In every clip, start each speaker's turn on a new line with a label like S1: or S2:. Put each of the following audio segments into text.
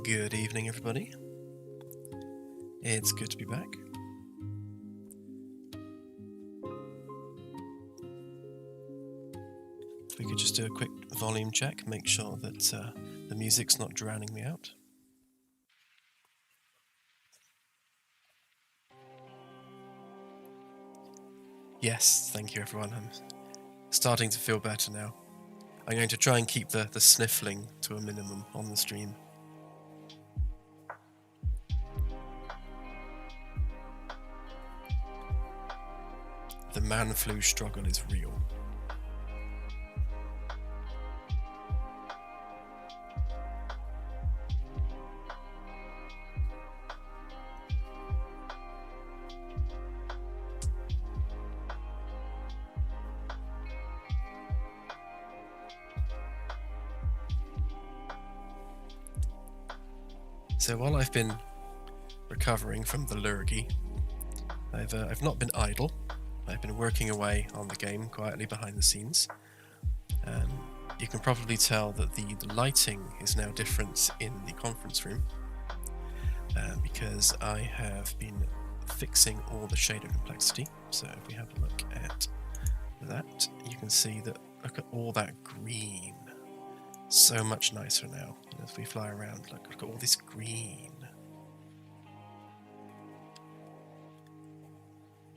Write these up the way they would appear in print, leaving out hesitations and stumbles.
S1: Good evening, everybody. It's good to be back. If we could just do a quick volume check, make sure that the music's not drowning me out. Yes, thank you everyone. I'm starting to feel better now. I'm going to try and keep the sniffling to a minimum on the stream. The man flu struggle is real. So while I've been recovering from the lurgy, I've not been idle. I've been working away on the game quietly behind the scenes. You can probably tell that the lighting is now different in the conference room because I have been fixing all the shader complexity. So if we have a look at that, you can see that, look at all that green. So much nicer now. As we fly around, look at all this green.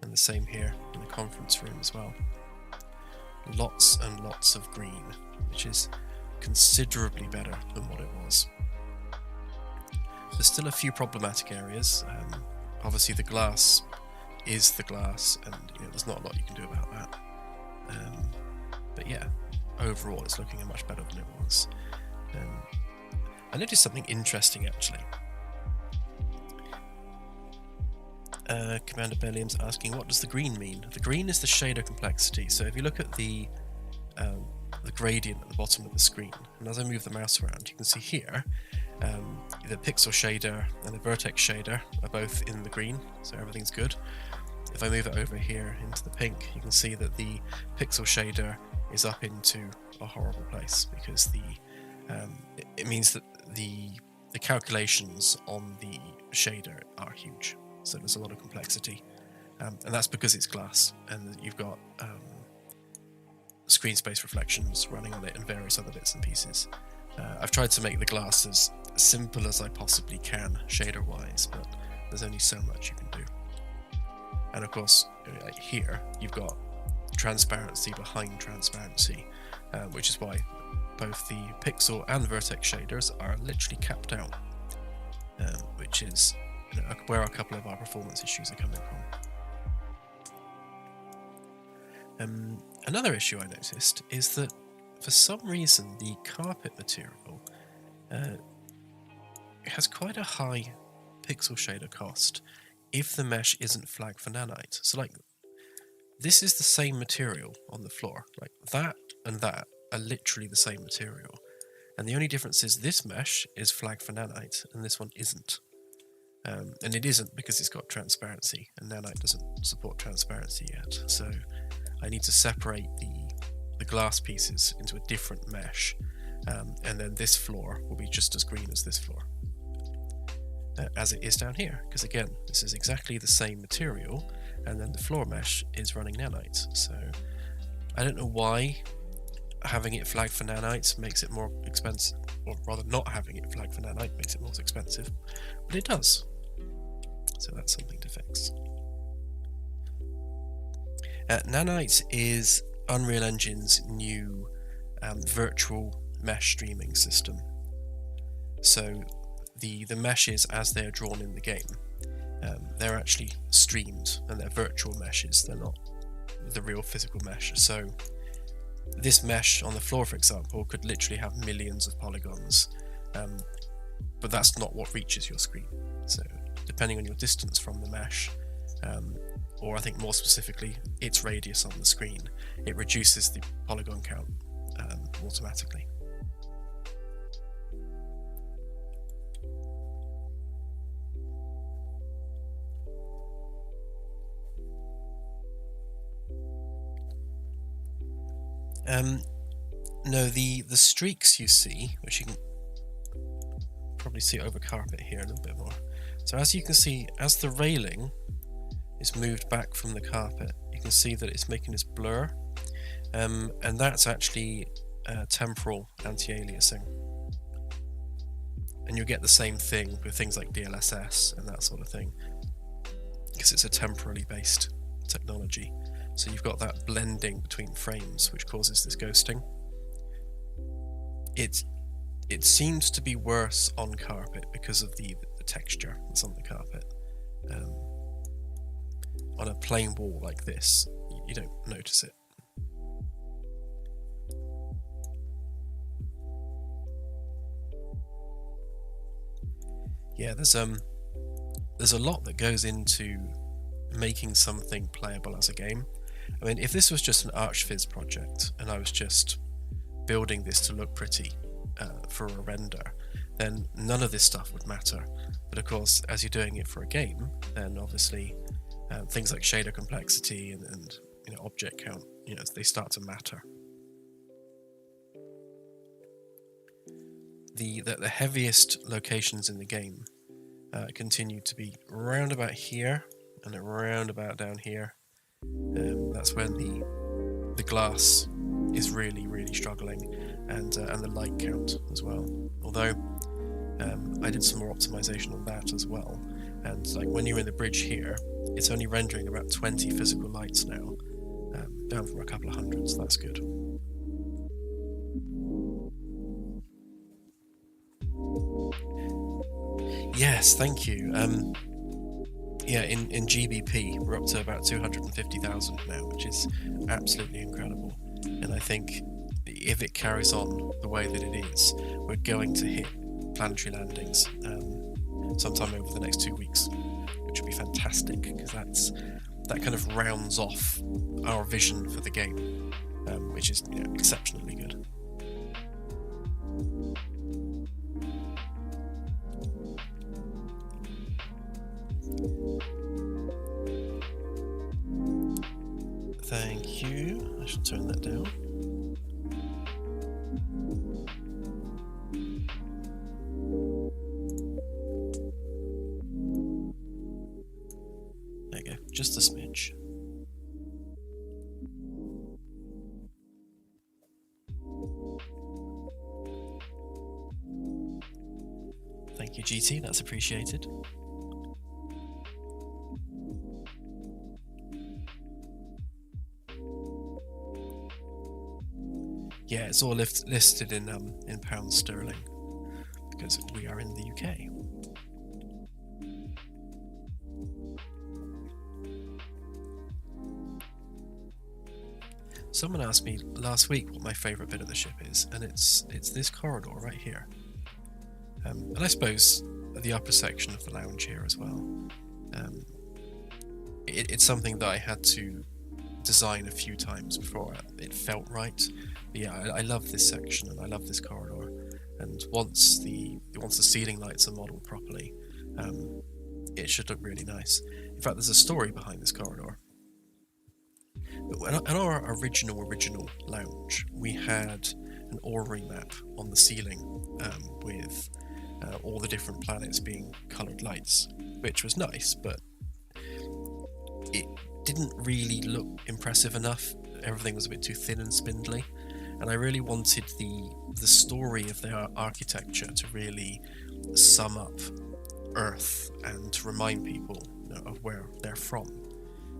S1: And the same here in the conference room as well. Lots and lots of green, which is considerably better than what it was. There's still a few problematic areas. Obviously the glass is the glass, and there's not a lot you can do about that. But yeah, overall it's looking much better than it was. I noticed something interesting actually. Commander Bellium's asking, what does the green mean? The green is the shader complexity. So if you look at the gradient at the bottom of the screen, and as I move the mouse around, you can see here the pixel shader and the vertex shader are both in the green, so everything's good. If I move it over here into the pink, you can see that the pixel shader is up into a horrible place because it means that the calculations on the shader are huge. So there's a lot of complexity, and that's because it's glass, and you've got screen space reflections running on it and various other bits and pieces. I've tried to make the glass as simple as I possibly can, shader-wise, but there's only so much you can do. And of course, here you've got transparency behind transparency, which is why both the pixel and vertex shaders are literally capped out, which is where a couple of our performance issues are coming from. Another issue I noticed is that for some reason the carpet material has quite a high pixel shader cost if the mesh isn't flagged for nanite. So like, this is the same material on the floor. Like that and that are literally the same material. And the only difference is this mesh is flagged for nanite and this one isn't. And it isn't because it's got transparency, and nanite doesn't support transparency yet. So I need to separate the glass pieces into a different mesh, and then this floor will be just as green as this floor, as it is down here. Because again, this is exactly the same material, and then the floor mesh is running nanite. So I don't know why having it flagged for nanite makes it more expensive, or rather not having it flagged for nanite makes it more expensive, but it does. So that's something to fix. Nanite is Unreal Engine's new virtual mesh streaming system. So the meshes, as they're drawn in the game, they're actually streamed, and they're virtual meshes. They're not the real physical mesh. So this mesh on the floor, for example, could literally have millions of polygons, but that's not what reaches your screen. So depending on your distance from the mesh, or I think more specifically its radius on the screen, it reduces the polygon count automatically. No, the streaks you see, which you can probably see over carpet here a little bit more. So as you can see, as the railing is moved back from the carpet, you can see that it's making this blur, and that's actually temporal anti-aliasing. And you'll get the same thing with things like DLSS and that sort of thing, because it's a temporally based technology. So you've got that blending between frames, which causes this ghosting. It seems to be worse on carpet because of the texture that's on the carpet. On a plain wall like this, you don't notice it. Yeah, there's a lot that goes into making something playable as a game. I mean, if this was just an ArchViz project and I was just building this to look pretty for a render, then none of this stuff would matter. But of course, as you're doing it for a game, then obviously things like shader complexity and object count, they start to matter. The heaviest locations in the game continue to be around about here and around about down here. That's when the glass is really struggling, and the light count as well. Although I did some more optimization on that as well, and like when you're in the bridge here, it's only rendering about 20 physical lights now, down from a couple of hundred, so that's good. Yes, thank you. Yeah, in GBP we're up to about 250,000 now, which is absolutely incredible. And I think if it carries on the way that it is, we're going to hit planetary landings sometime over the next 2 weeks, which would be fantastic, because that kind of rounds off our vision for the game, which is exceptionally good. Thank you. I shall turn that down. There you go, just a smidge. Thank you, GT, that's appreciated. Yeah, it's all listed in pounds sterling because we are in the UK. Someone asked me last week what my favourite bit of the ship is, and it's this corridor right here. And I suppose the upper section of the lounge here as well. It's something that I had to design a few times before it felt right. But yeah, I love this section and I love this corridor. And once the ceiling lights are modelled properly, it should look really nice. In fact, there's a story behind this corridor. In our original lounge, we had an orrery map on the ceiling with all the different planets being coloured lights, which was nice, but it didn't really look impressive enough. Everything was a bit too thin and spindly, and I really wanted the story of their architecture to really sum up Earth and to remind people of where they're from.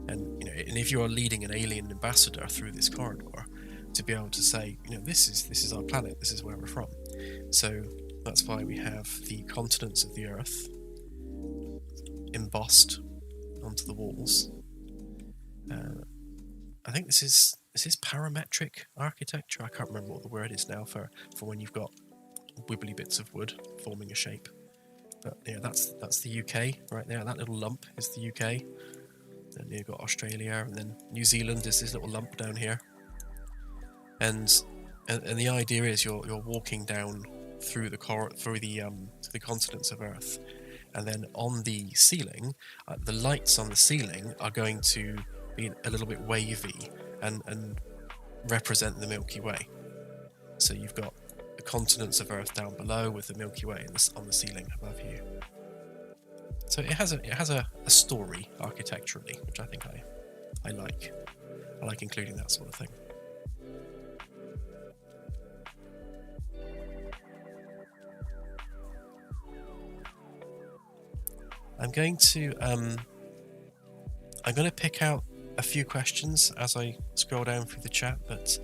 S1: And and if you are leading an alien ambassador through this corridor, to be able to say, this is our planet, this is where we're from. So that's why we have the continents of the Earth embossed onto the walls. I think this is parametric architecture. I can't remember what the word is now for when you've got wibbly bits of wood forming a shape. But yeah, that's the UK right there. That little lump is the UK. Then you've got Australia, and then New Zealand is this little lump down here. And the idea is you're walking down through the continents of Earth, and then on the ceiling, the lights on the ceiling are going to be a little bit wavy and represent the Milky Way. So you've got the continents of Earth down below, with the Milky Way on the ceiling above you. So it has a story architecturally, which I think I like. I like including that sort of thing. I'm going to pick out a few questions as I scroll down through the chat, but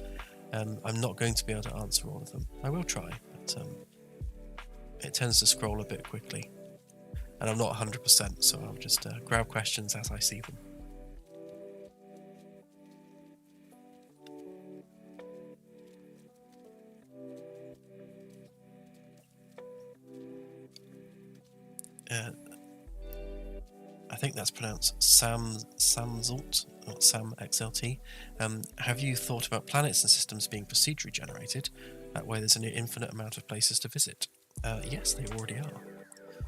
S1: I'm not going to be able to answer all of them. I will try, but it tends to scroll a bit quickly, and I'm not 100%, so I'll just grab questions as I see them. I think that's pronounced Samzult, or Sam XLT. Have you thought about planets and systems being procedurally generated? That way there's an infinite amount of places to visit. Yes, they already are.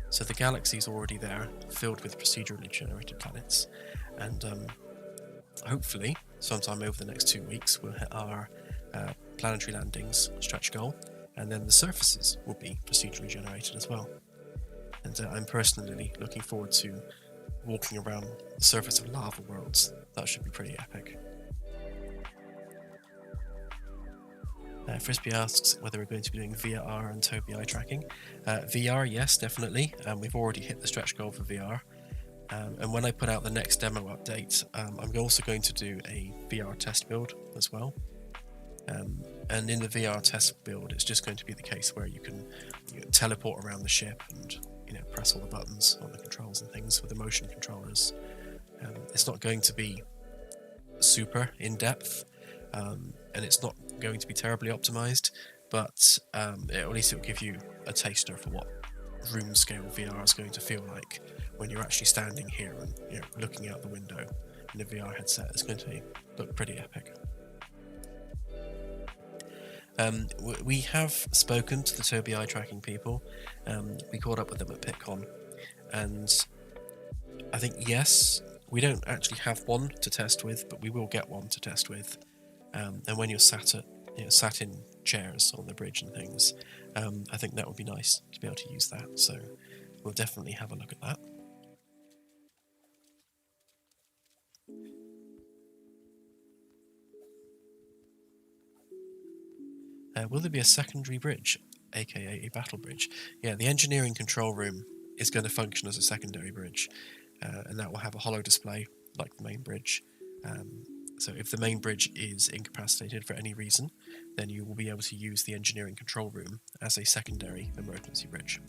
S1: So the galaxy's already there, filled with procedurally generated planets. And hopefully, sometime over the next 2 weeks, we'll hit our planetary landings stretch goal. And then the surfaces will be procedurally generated as well. And I'm personally looking forward to walking around the surface of lava worlds. That should be pretty epic. Frisbee asks whether we're going to be doing VR and Tobii eye tracking. VR, yes, definitely. We've already hit the stretch goal for VR. And when I put out the next demo update, I'm also going to do a VR test build as well. And in the VR test build, it's just going to be the case where you can teleport around the ship and press all the buttons on the controls and things with the motion controllers. It's not going to be super in-depth, and it's not going to be terribly optimized, but at least it'll give you a taster for what room scale VR is going to feel like when you're actually standing here and looking out the window in a VR headset. It's going to look pretty epic. We have spoken to the Tobii eye tracking people. We caught up with them at PitCon, and I think, yes, we don't actually have one to test with, but we will get one to test with. And when you're sat in chairs on the bridge and things, I think that would be nice to be able to use that. So we'll definitely have a look at that. Will there be a secondary bridge, aka a battle bridge? Yeah, the engineering control room is going to function as a secondary bridge, and that will have a holo display like the main bridge. So if the main bridge is incapacitated for any reason, then you will be able to use the engineering control room as a secondary emergency bridge.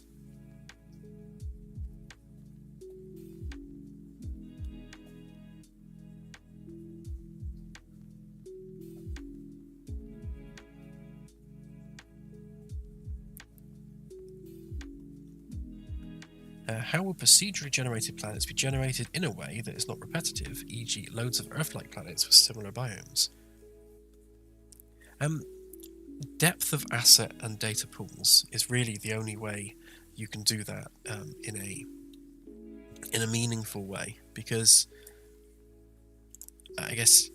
S1: How will procedurally generated planets be generated in a way that is not repetitive, e.g. loads of Earth-like planets with similar biomes? Depth of asset and data pools is really the only way you can do that in a meaningful way, because I guess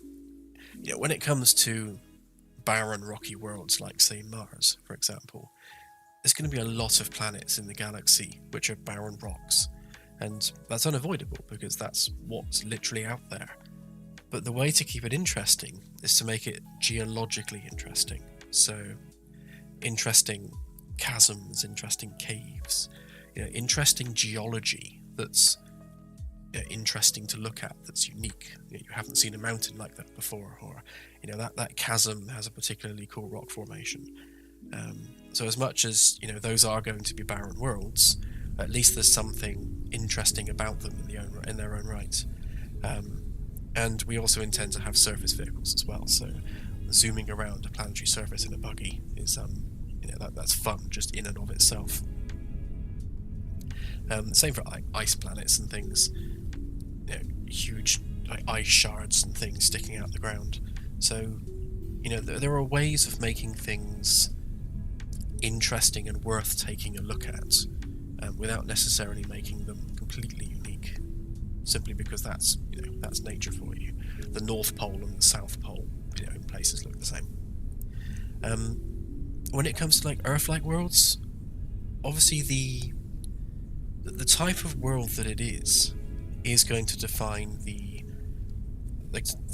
S1: when it comes to barren rocky worlds like, say, Mars, for example, there's going to be a lot of planets in the galaxy which are barren rocks, and that's unavoidable because that's what's literally out there. But the way to keep it interesting is to make it geologically interesting. So interesting chasms, interesting caves, interesting geology that's interesting to look at, that's unique. You haven't seen a mountain like that before, or that chasm has a particularly cool rock formation. So as much as those are going to be barren worlds, at least there's something interesting about them in their own right. And we also intend to have surface vehicles as well. So zooming around a planetary surface in a buggy is that's fun just in and of itself. Same for ice planets and things. Huge ice shards and things sticking out the ground. So there are ways of making things interesting and worth taking a look at, without necessarily making them completely unique, simply because that's nature for you. The North Pole and the South Pole in places look the same. when it comes to like Earth-like worlds, obviously the type of world that it is going to define the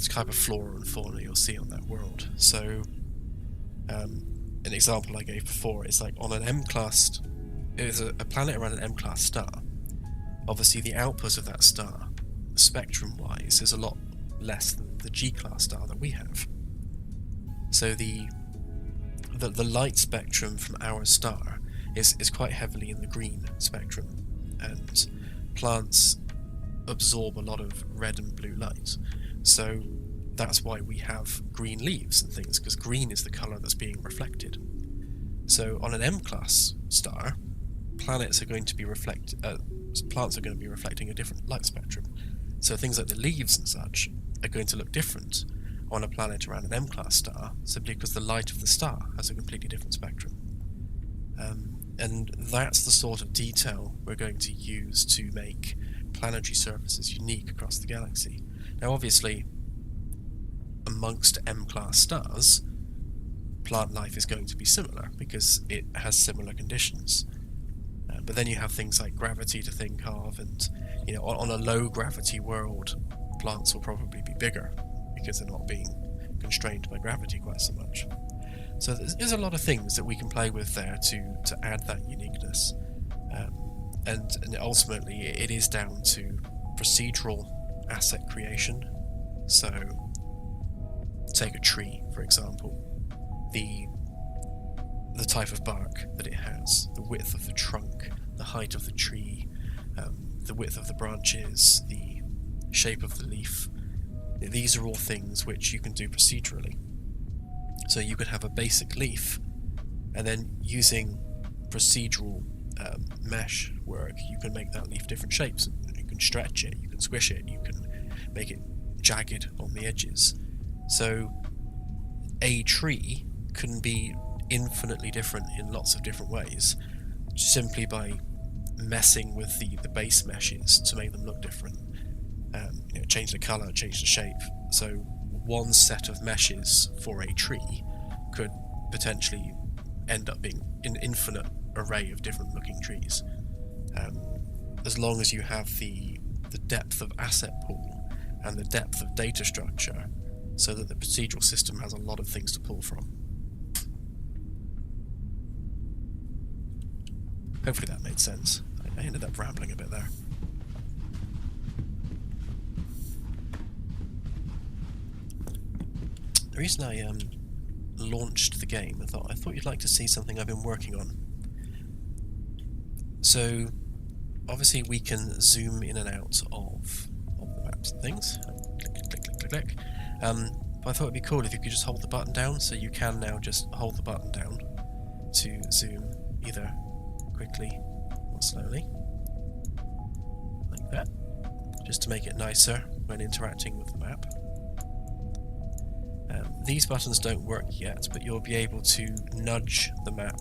S1: type of flora and fauna you'll see on that world. So an example I gave before is like on an M-class, it is a planet around an M-class star. Obviously the output of that star, spectrum-wise, is a lot less than the G-class star that we have. So the light spectrum from our star is quite heavily in the green spectrum, and plants absorb a lot of red and blue light. So that's why we have green leaves and things, because green is the colour that's being reflected. So on an M-class star, plants are going to be reflecting a different light spectrum. So things like the leaves and such are going to look different on a planet around an M-class star, simply because the light of the star has a completely different spectrum. And that's the sort of detail we're going to use to make planetary surfaces unique across the galaxy. Now obviously, amongst M-class stars, plant life is going to be similar because it has similar conditions. But then you have things like gravity to think of, and on a low gravity world, plants will probably be bigger because they're not being constrained by gravity quite so much. So there's a lot of things that we can play with there to add that uniqueness, and ultimately it is down to procedural asset creation. So take a tree, for example, the type of bark that it has, the width of the trunk, the height of the tree, the width of the branches, the shape of the leaf. These are all things which you can do procedurally. So you could have a basic leaf, and then using procedural mesh work, you can make that leaf different shapes. You can stretch it, you can squish it, you can make it jagged on the edges. So a tree can be infinitely different in lots of different ways, simply by messing with the base meshes to make them look different. Change the colour, change the shape. So one set of meshes for a tree could potentially end up being an infinite array of different looking trees, as long as you have the depth of asset pool and the depth of data structure, so that the procedural system has a lot of things to pull from. Hopefully that made sense. I ended up rambling a bit there. The reason I launched the game, I thought you'd like to see something I've been working on. So obviously we can zoom in and out of the maps and things. Click, click, click, click, click. But I thought it'd be cool if you could just hold the button down, so you can now just hold the button down to zoom either quickly or slowly, like that, just to make it nicer when interacting with the map. These buttons don't work yet, but you'll be able to nudge the map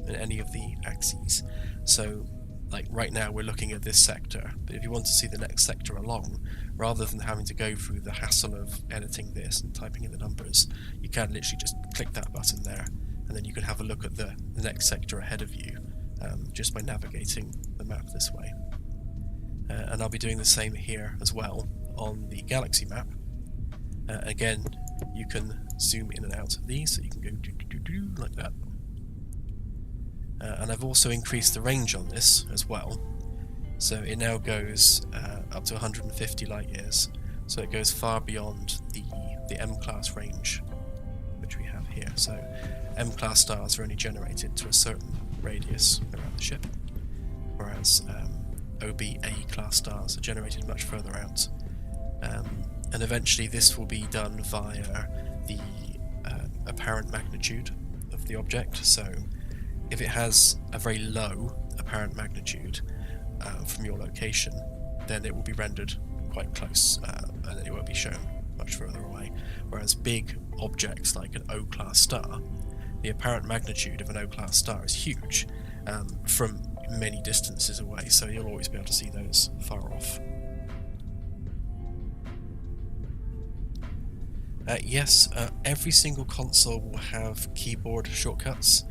S1: in any of the axes. So, like right now we're looking at this sector, but if you want to see the next sector along, rather than having to go through the hassle of editing this and typing in the numbers, you can literally just click that button there, and then you can have a look at the next sector ahead of you, just by navigating the map this way. And I'll be doing the same here as well on the galaxy map. Again, you can zoom in and out of these, so you can go like that. And I've also increased the range on this as well, so it now goes up to 150 light years, so it goes far beyond the M-class range which we have here. So M-class stars are only generated to a certain radius around the ship, whereas OB-A-class stars are generated much further out. And eventually this will be done via the apparent magnitude of the object. So if it has a very low apparent magnitude from your location, then it will be rendered quite close, and it won't be shown much further away. Whereas big objects like an O-class star, the apparent magnitude of an O-class star is huge from many distances away, so you'll always be able to see those far off. Yes, every single console will have keyboard shortcuts.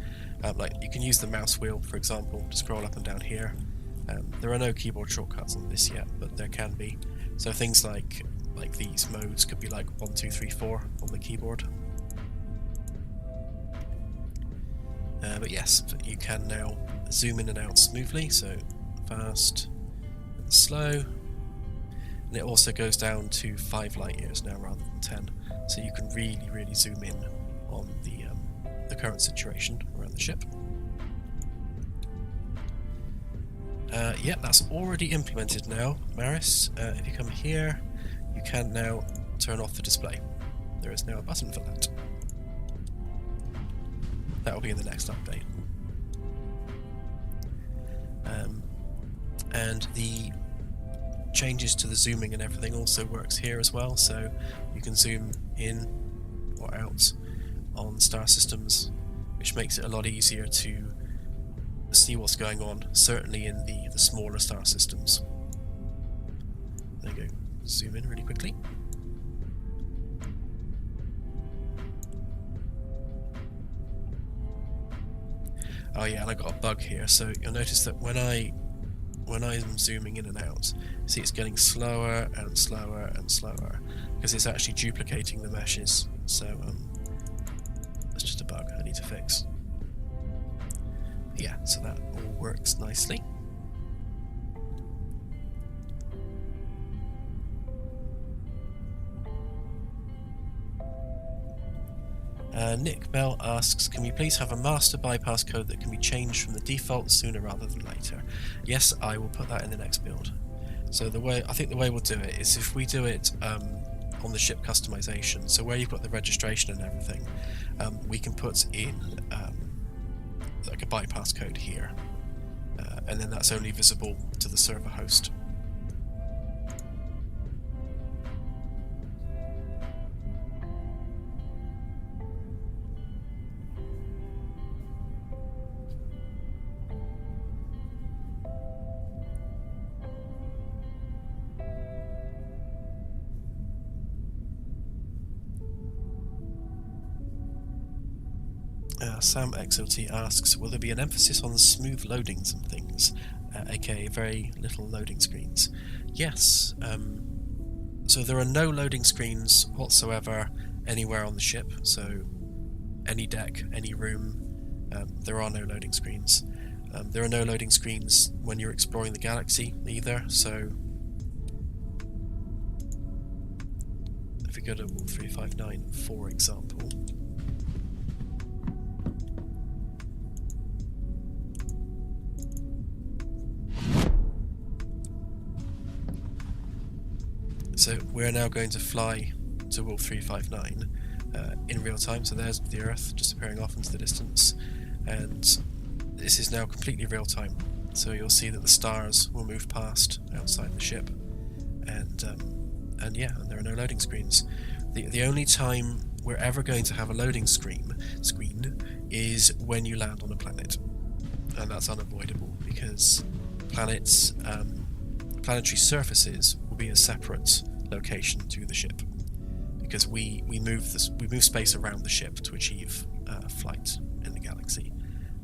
S1: Like you can use the mouse wheel, for example, to scroll up and down here. There are no keyboard shortcuts on this yet, but there can be. So things like these modes could be like 1, 2, 3, 4 on the keyboard. But yes, you can now zoom in and out smoothly, so fast and slow. And it also goes down to 5 light years now rather than 10, so you can really zoom in on the current situation around the ship. Yeah, that's already implemented now, Maris. If you come here, you can now turn off the display. There is now a button for that. That will be in the next update. And the changes to the zooming and everything also works here as well, so you can zoom in or out on star systems, which makes it a lot easier to see what's going on, certainly in the smaller star systems. There you go, zoom in really quickly. Oh yeah, and I got a bug here, so you'll notice that when I'm zooming in and out, see it's getting slower and slower and slower, because it's actually duplicating the meshes, so that's just a bug I need to fix. Yeah, so that all works nicely. Nick Bell asks, can we please have a master bypass code that can be changed from the default sooner rather than later? Yes, I will put that in the next build. So I think the way we'll do it is if we do it on the ship customization, so where you've got the registration and everything, we can put in like a bypass code here, and then that's only visible to the server host. Sam XOT asks, will there be an emphasis on smooth loadings and things, aka very little loading screens? Yes, so there are no loading screens whatsoever anywhere on the ship, so any deck, any room, there are no loading screens. There are no loading screens when you're exploring the galaxy either, so if we go to 359, for example, so we're now going to fly to Wolf 359 in real time, so there's the Earth just appearing off into the distance, and this is now completely real time, so you'll see that the stars will move past outside the ship, and yeah, and there are no loading screens. The only time we're ever going to have a loading screen is when you land on a planet, and that's unavoidable because planets, planetary surfaces will be a separate location to the ship, because we move space around the ship to achieve flight in the galaxy,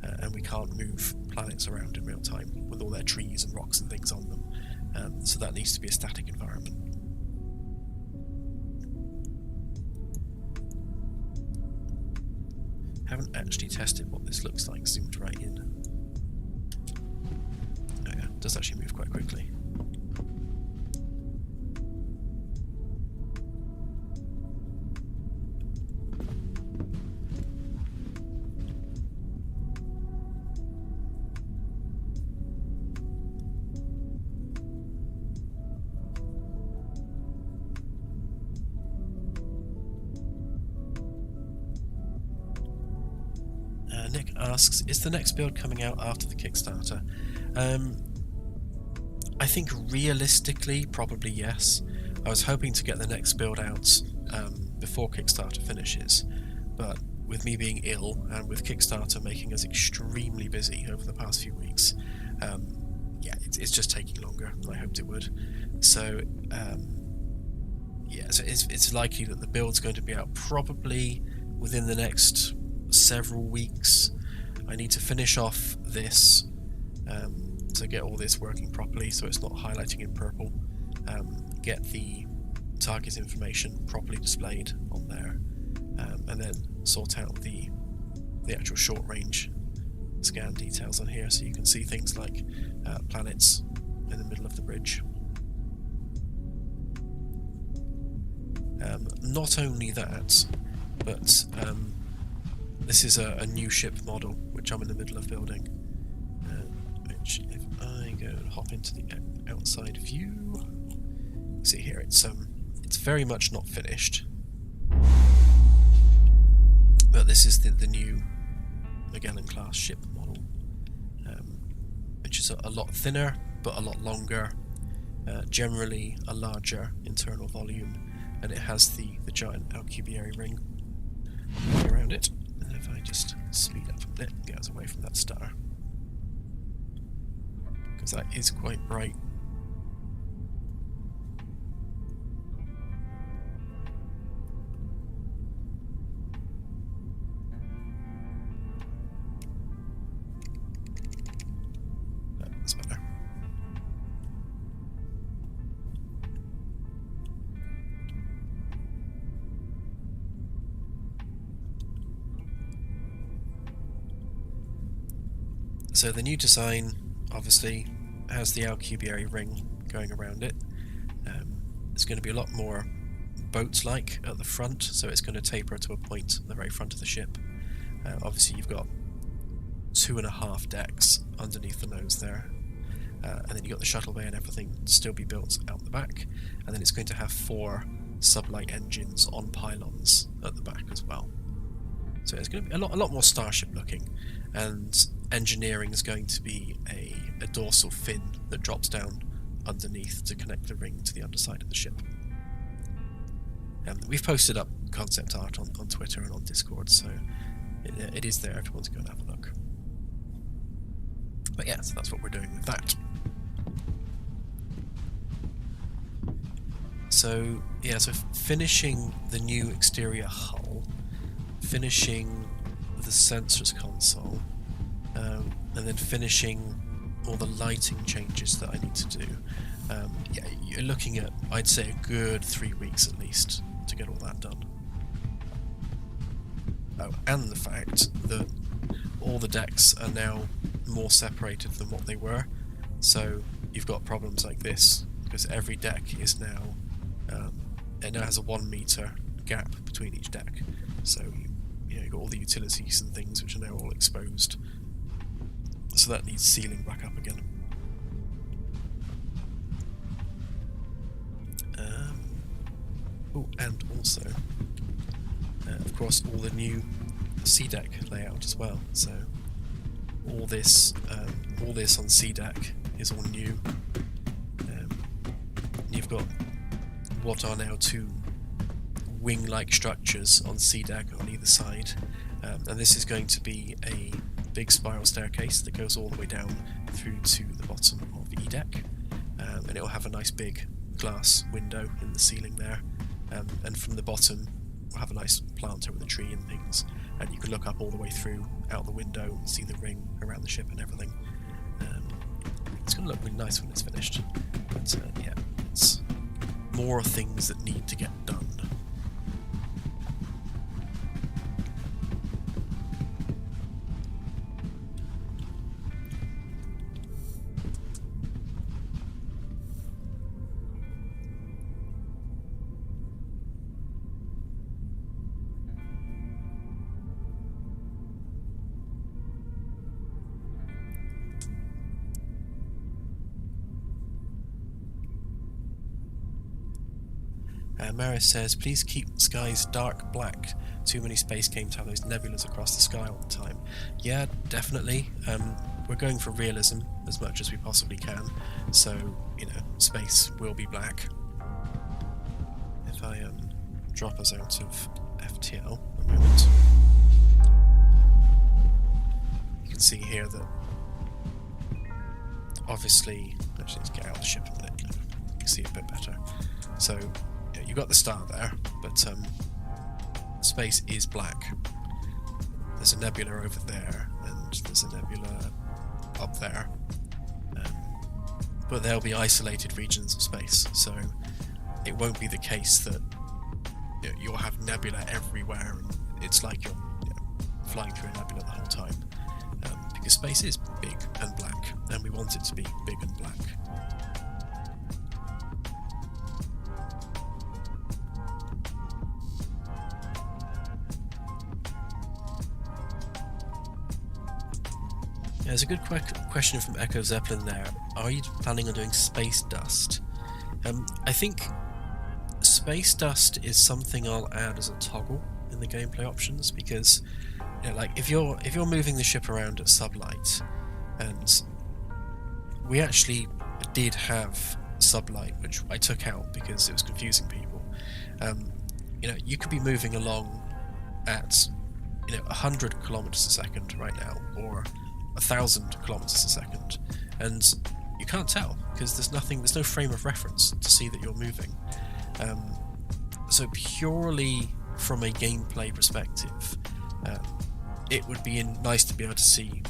S1: and we can't move planets around in real time with all their trees and rocks and things on them, so that needs to be a static environment. Haven't actually tested what this looks like zoomed right in. Oh yeah, it does actually move quite quickly. Nick asks, is the next build coming out after the Kickstarter? I think realistically, probably yes. I was hoping to get the next build out before Kickstarter finishes, but with me being ill and with Kickstarter making us extremely busy over the past few weeks, yeah, it's just taking longer than I hoped it would. So yeah, so it's likely that the build's going to be out probably within the next several weeks. I need to finish off this to get all this working properly so it's not highlighting in purple. Get the target information properly displayed on there, and then sort out the actual short range scan details on here so you can see things like planets in the middle of the bridge. Not only that, but this is a new ship model which I'm in the middle of building, which if I go and hop into the outside view, see here, it's very much not finished, but this is the new Magellan class ship model, which is a lot thinner but a lot longer, generally a larger internal volume, and it has the giant Alcubierre ring around it. And if I just speed up a bit, get us away from that star, because that is quite bright. That's better. So the new design obviously has the Alcubierre ring going around it. It's going to be a lot more boat-like at the front, so it's going to taper to a point at the very front of the ship. Obviously you've got 2.5 decks underneath the nose there, and then you've got the shuttle bay and everything to still be built out the back, and then it's going to have 4 sublight engines on pylons at the back as well. So it's going to be a lot more Starship looking, and engineering is going to be a dorsal fin that drops down underneath to connect the ring to the underside of the ship. We've posted up concept art on Twitter and on Discord, so it is there if you want to go and have a look. But yeah, so that's what we're doing with that. So yeah, so finishing the new exterior hull, finishing the sensors console, and then finishing all the lighting changes that I need to do. Yeah, you're looking at, I'd say, a good 3 weeks at least to get all that done. Oh, and the fact that all the decks are now more separated than what they were, so you've got problems like this because every deck is now it now has a 1 meter gap between each deck, so you've got all the utilities and things which are now all exposed, so that needs sealing back up again. Oh, and also of course all the new C deck layout as well, so all this on C deck is all new. You've got what are now 2 wing-like structures on C deck on either side, and this is going to be a big spiral staircase that goes all the way down through to the bottom of E deck, and it will have a nice big glass window in the ceiling there, and from the bottom we'll have a nice planter with a tree and things, and you can look up all the way through out the window and see the ring around the ship and everything. It's going to look really nice when it's finished, but yeah, it's more things that need to get done. Maris says, please keep skies dark black. Too many space games have those nebulas across the sky all the time. Yeah, definitely. We're going for realism as much as we possibly can, so, space will be black. If I drop us out of FTL a moment, you can see here that obviously, actually let's get out of the ship a minute, you can see it a bit better. So you've got the star there, but space is black. There's a nebula over there, and there's a nebula up there. But they'll be isolated regions of space, so it won't be the case that you'll have nebula everywhere and it's like you're flying through a nebula the whole time. Because space is big and black, and we want it to be big and black. There's a good question from Echo Zeppelin there. Are you planning on doing space dust? I think space dust is something I'll add as a toggle in the gameplay options, because like if you're moving the ship around at sublight, and we actually did have sublight, which I took out because it was confusing people. You could be moving along at 100 kilometers a second right now, or 1,000 kilometers a second, and you can't tell because there's no frame of reference to see that you're moving. So purely from a gameplay perspective, it would be nice to be able to see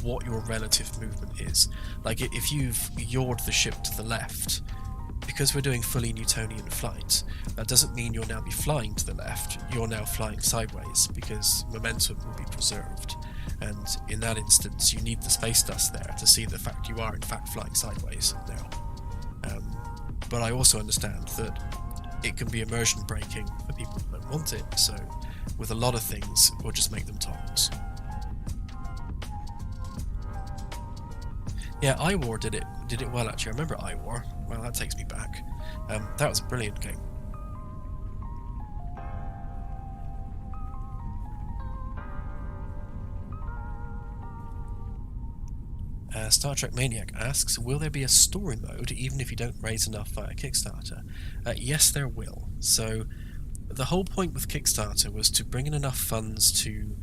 S1: what your relative movement is. Like if you've yawed the ship to the left, because we're doing fully Newtonian flight, that doesn't mean you'll now be flying to the left, you're now flying sideways, because momentum will be preserved. And in that instance, you need the space dust there to see the fact you are in fact flying sideways now. But I also understand that it can be immersion breaking for people who don't want it, so with a lot of things, we'll just make them toggles. Yeah, iWar did it well actually. I remember iWar. Well, that takes me back. That was a brilliant game. Star Trek Maniac asks, will there be a story mode even if you don't raise enough via Kickstarter? Yes, there will. So the whole point with Kickstarter was to bring in enough funds to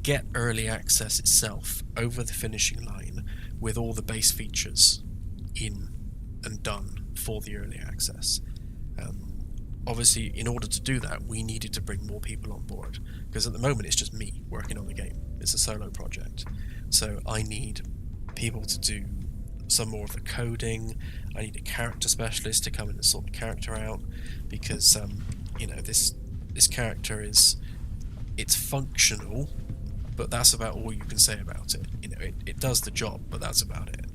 S1: get early access itself over the finishing line with all the base features in and done for the early access. Obviously, in order to do that, we needed to bring more people on board, because at the moment it's just me working on the game. It's a solo project. So I need people to do some more of the coding. I need a character specialist to come in and sort the character out, because this character it's functional, but that's about all you can say about it. It does the job, but that's about it.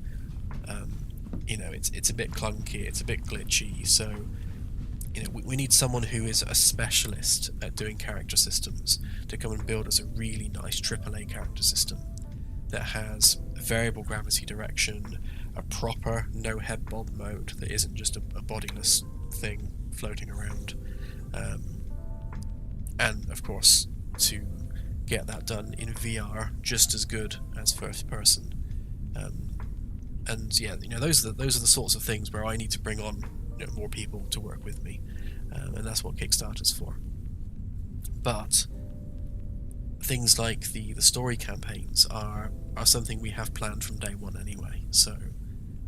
S1: It's a bit clunky, it's a bit glitchy, so we need someone who is a specialist at doing character systems to come and build us a really nice AAA character system that has variable gravity direction, a proper no head bob mode that isn't just a bodiless thing floating around, and of course to get that done in VR just as good as first person. And yeah, those are the sorts of things where I need to bring on more people to work with me, and that's what Kickstarter's for. But things like the story campaigns are something we have planned from day one anyway, so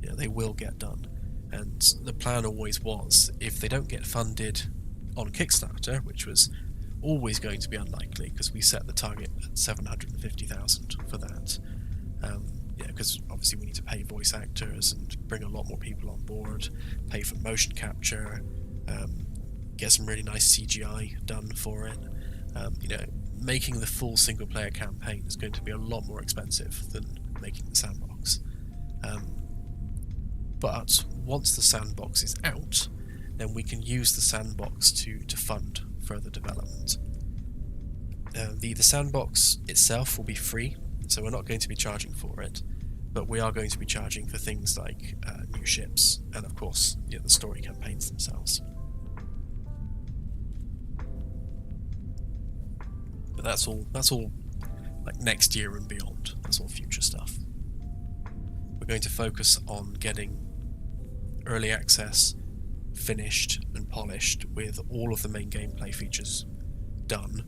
S1: they will get done. And the plan always was, if they don't get funded on Kickstarter, which was always going to be unlikely because we set the target at 750,000 for that, because obviously we need to pay voice actors and bring a lot more people on board, pay for motion capture, get some really nice CGI done for it. Making the full single player campaign is going to be a lot more expensive than making the sandbox. But once the sandbox is out, then we can use the sandbox to fund further development. The sandbox itself will be free, so we're not going to be charging for it, but we are going to be charging for things like new ships and of course the story campaigns themselves. But that's all like next year and beyond. That's all future stuff. We're going to focus on getting early access finished and polished with all of the main gameplay features done,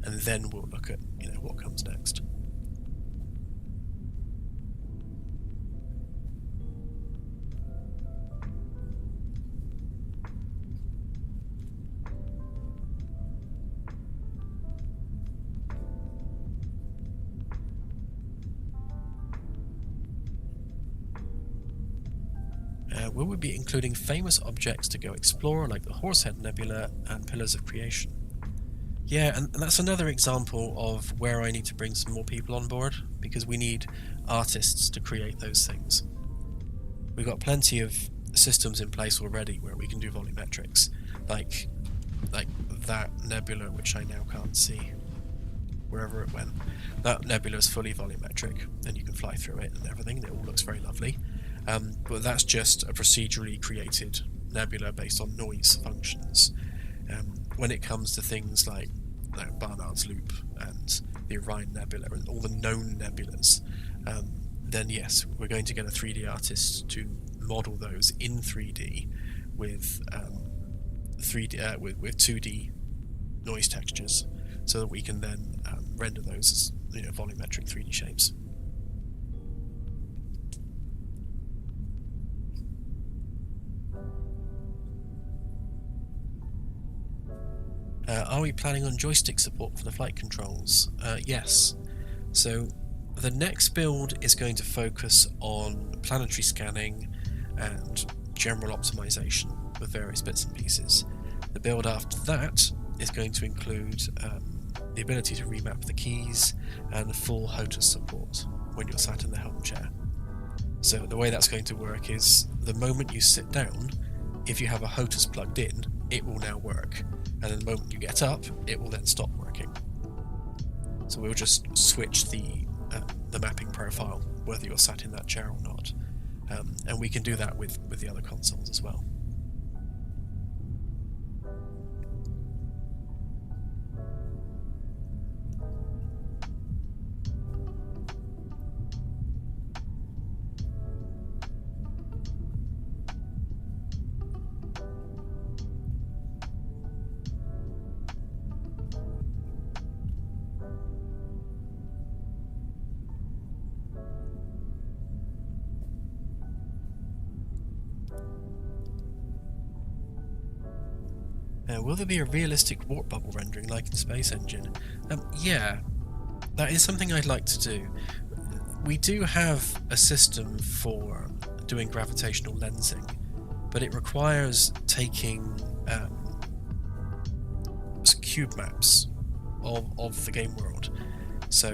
S1: and then we'll look at what comes next. will we be including famous objects to go explore, like the Horsehead Nebula and Pillars of Creation? Yeah, and that's another example of where I need to bring some more people on board, because we need artists to create those things. We've got plenty of systems in place already where we can do volumetrics, like that nebula, which I now can't see wherever it went. That nebula is fully volumetric, and you can fly through it and everything. It all looks very lovely. But that's just a procedurally created nebula based on noise functions. When it comes to things like Barnard's Loop and the Orion Nebula and all the known nebulas, then yes, we're going to get a 3D artist to model those in 3D with 2D noise textures, so that we can then render those as volumetric 3D shapes. Are we planning on joystick support for the flight controls? Yes. So the next build is going to focus on planetary scanning and general optimization with various bits and pieces. The build after that is going to include the ability to remap the keys and full HOTAS support when you're sat in the helm chair. So the way that's going to work is the moment you sit down, if you have a HOTAS plugged in, it will now work, and the moment you get up, it will then stop working. So we'll just switch the mapping profile whether you're sat in that chair or not, and we can do that with the other consoles as well. Will there be a realistic warp bubble rendering like in Space Engine? Yeah, that is something I'd like to do. We do have a system for doing gravitational lensing, but it requires taking cube maps of the game world. So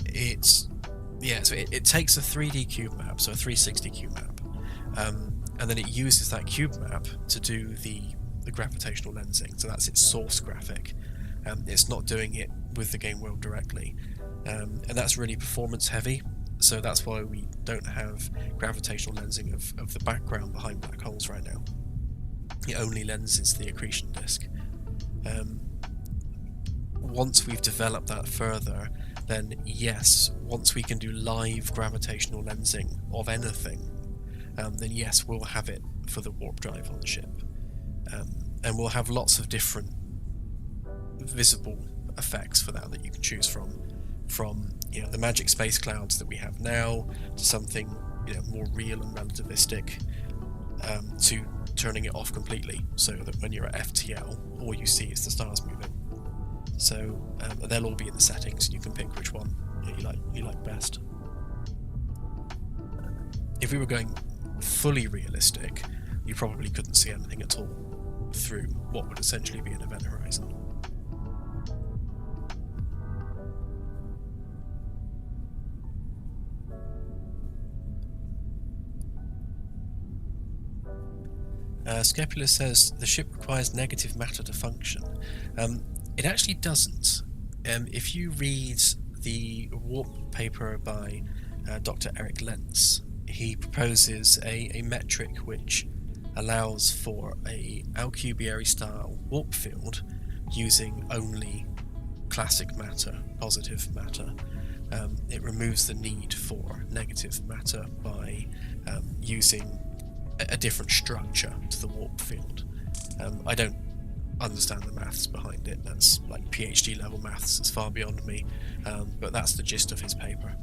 S1: it takes a 3D cube map, so a 360 cube map. And then it uses that cube map to do the gravitational lensing. So that's its source graphic. It's not doing it with the game world directly. And that's really performance heavy. So that's why we don't have gravitational lensing of the background behind black holes right now. It only lenses the accretion disk. Once we've developed that further, then yes, once we can do live gravitational lensing of anything, then yes, we'll have it for the warp drive on the ship. And we'll have lots of different visible effects for that you can choose from the magic space clouds that we have now to something more real and relativistic, to turning it off completely, so that when you're at FTL, all you see is the stars moving. So they'll all be in the settings, and you can pick which one you like best. If we were going fully realistic, you probably couldn't see anything at all through what would essentially be an event horizon. Scapula says the ship requires negative matter to function. It actually doesn't. If you read the warp paper by Dr. Eric Lentz, he proposes a metric which allows for a Alcubierre style warp field using only classic matter, positive matter. It removes the need for negative matter by using a different structure to the warp field. I don't understand the maths behind it. That's like PhD level maths. It's far beyond me, but that's the gist of his paper.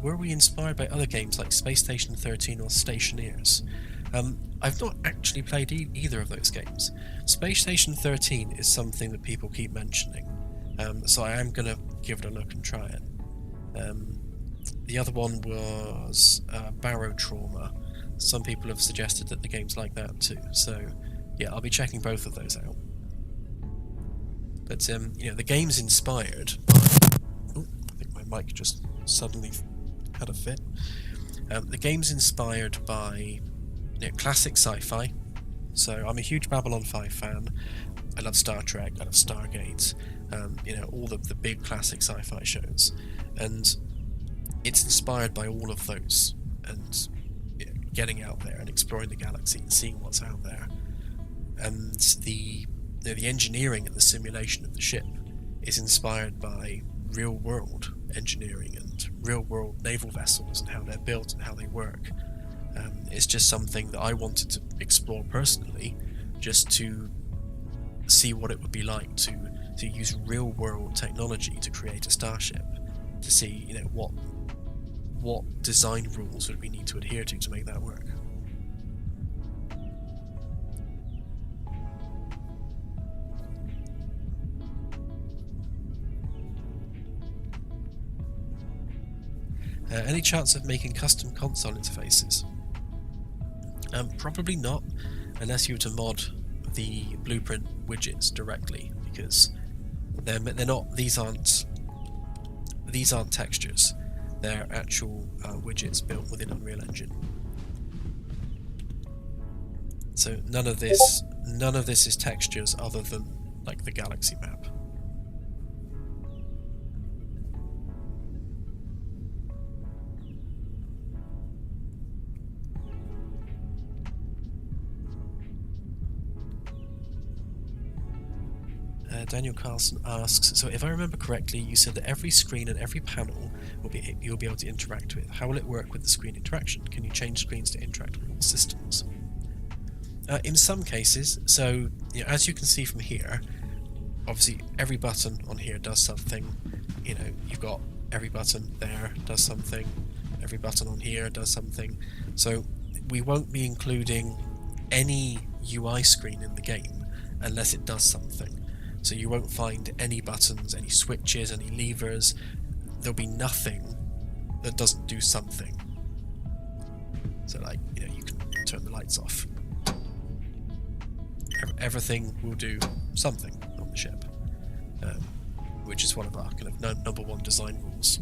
S1: Were we inspired by other games like Space Station 13 or Stationeers? I've not actually played either of those games. Space Station 13 is something that people keep mentioning, so I am going to give it a look and try it. The other one was Barrow Trauma. Some people have suggested that the game's like that too, so yeah, I'll be checking both of those out. But the game's inspired by... Oh, I think my mic just suddenly had a fit. The game's inspired by classic sci-fi. So I'm a huge Babylon 5 fan. I love Star Trek, I love Stargate, all the big classic sci-fi shows. And it's inspired by all of those, and getting out there and exploring the galaxy and seeing what's out there. And the engineering and the simulation of the ship is inspired by real-world engineering and real-world naval vessels and how they're built and how they work. It's just something that I wanted to explore personally, just to see what it would be like to use real-world technology to create a starship, to see what design rules would we need to adhere to make that work. Any chance of making custom console interfaces? Probably not, unless you were to mod the blueprint widgets directly, because they're not. These aren't textures. They're actual widgets built within Unreal Engine. So none of this is textures other than like the galaxy map. Daniel Carlson asks, so if I remember correctly, you said that every screen and every panel you'll be able to interact with. How will it work with the screen interaction? Can you change screens to interact with all systems? In some cases, so as you can see from here, obviously every button on here does something. You've got every button there does something, every button on here does something. So we won't be including any UI screen in the game unless it does something. So you won't find any buttons, any switches, any levers. There'll be nothing that doesn't do something. So you can turn the lights off. Everything will do something on the ship, which is one of our kind of number one design rules.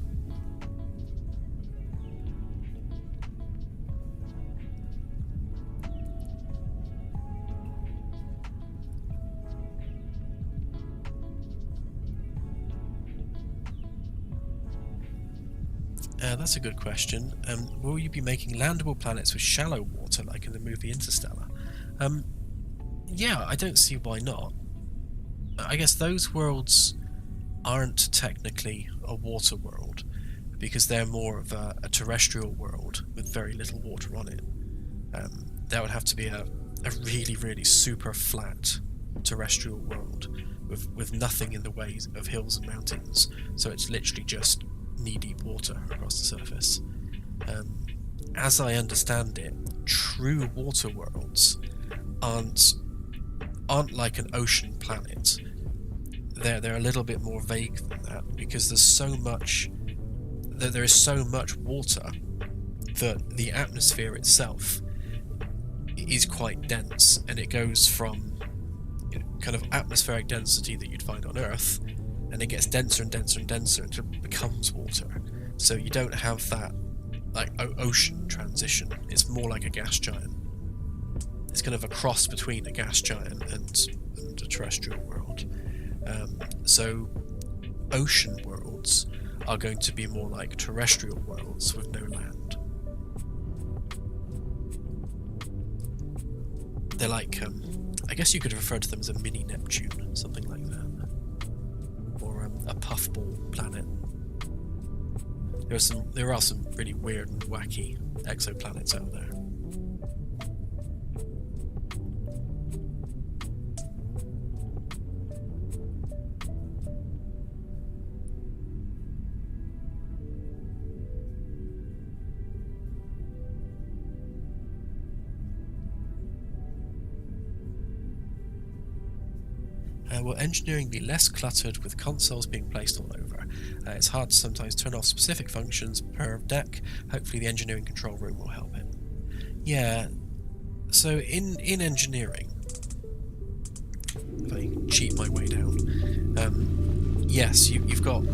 S1: That's a good question. Will you be making landable planets with shallow water like in the movie Interstellar? Yeah, I don't see why not. I guess those worlds aren't technically a water world, because they're more of a terrestrial world with very little water on it. That would have to be a really, really super flat terrestrial world with nothing in the way of hills and mountains, so it's literally just knee-deep water across the surface. As I understand it, true water worlds aren't like an ocean planet. They're a little bit more vague than that, because there is so much water that the atmosphere itself is quite dense, and it goes from kind of atmospheric density that you'd find on Earth, and it gets denser and denser and denser until it becomes water. So you don't have that ocean transition. It's more like a gas giant. It's kind of a cross between a gas giant and a terrestrial world. So ocean worlds are going to be more like terrestrial worlds with no land. They're like, I guess you could refer to them as a mini Neptune, something like that. Or a puffball planet. There are some really weird and wacky exoplanets out there. Will engineering be less cluttered with consoles being placed all over? It's hard to sometimes turn off specific functions per deck. Hopefully the engineering control room will help it. Yeah, so in engineering, if I cheat my way down, yes, you've got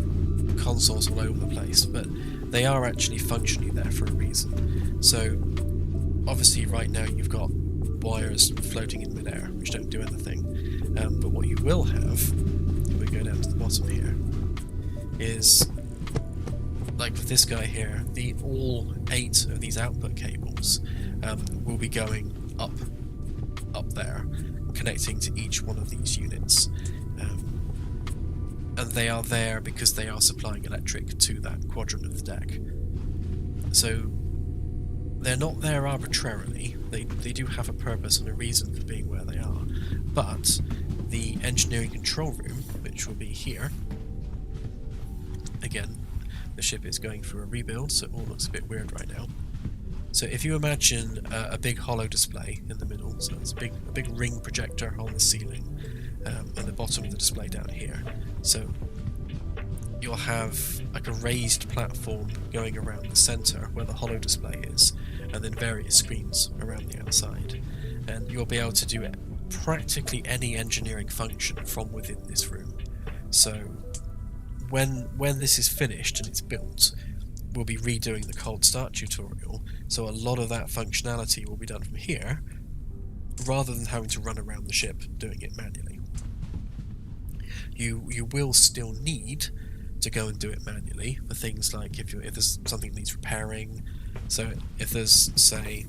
S1: consoles all over the place, but they are actually functionally there for a reason. So obviously right now you've got wires floating in midair which don't do anything, but what you will have, if we go down to the bottom here, is like with this guy here, all 8 of these output cables will be going up there, connecting to each one of these units, and they are there because they are supplying electric to that quadrant of the deck. So they're not there arbitrarily. They do have a purpose and a reason for being where they are, but the engineering control room, which will be here, again, the ship is going through a rebuild, so it all looks a bit weird right now. So if you imagine a big hollow display in the middle, so it's a big ring projector on the ceiling, and the bottom of the display down here. So you'll have like a raised platform going around the center where the hollow display is, and then various screens around the outside. And you'll be able to do practically any engineering function from within this room. So when this is finished and it's built, we'll be redoing the cold start tutorial, so a lot of that functionality will be done from here, rather than having to run around the ship doing it manually. You will still need to go and do it manually for things like if there's something that needs repairing. So if there's say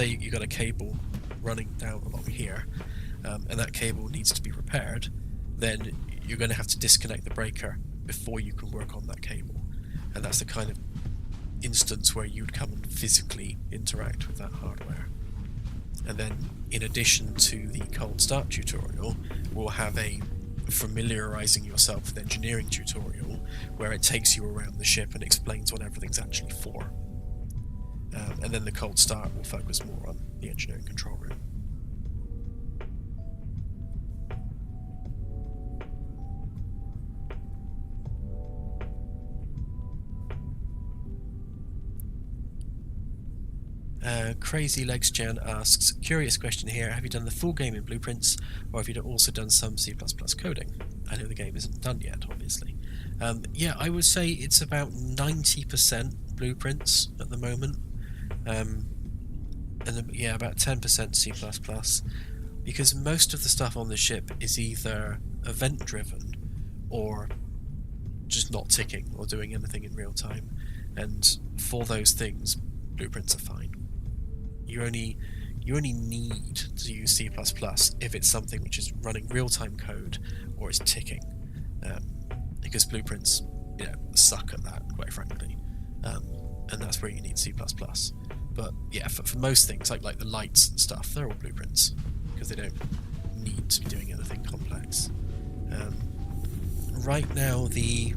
S1: you got a cable running down along here, and that cable needs to be repaired, then you're going to have to disconnect the breaker before you can work on that cable, and that's the kind of instance where you'd come and physically interact with that hardware. And then in addition to the cold start tutorial, we'll have a familiarizing yourself with engineering tutorial where it takes you around the ship and explains what everything's actually for. And then the cold start will focus more on the engineering control room. Crazy Legs Jan asks, curious question here, have you done the full game in blueprints, or have you also done some C++ coding? I know the game isn't done yet, obviously. Yeah, I would say it's about 90% blueprints at the moment, and yeah, about 10% C++, because most of the stuff on the ship is either event-driven or just not ticking or doing anything in real time, and for those things, blueprints are fine. You only need to use C++ if it's something which is running real-time code or is ticking, because blueprints, suck at that, quite frankly, and that's where you need C++. But yeah, for most things like the lights and stuff, they're all blueprints because they don't need to be doing anything complex. Right now, the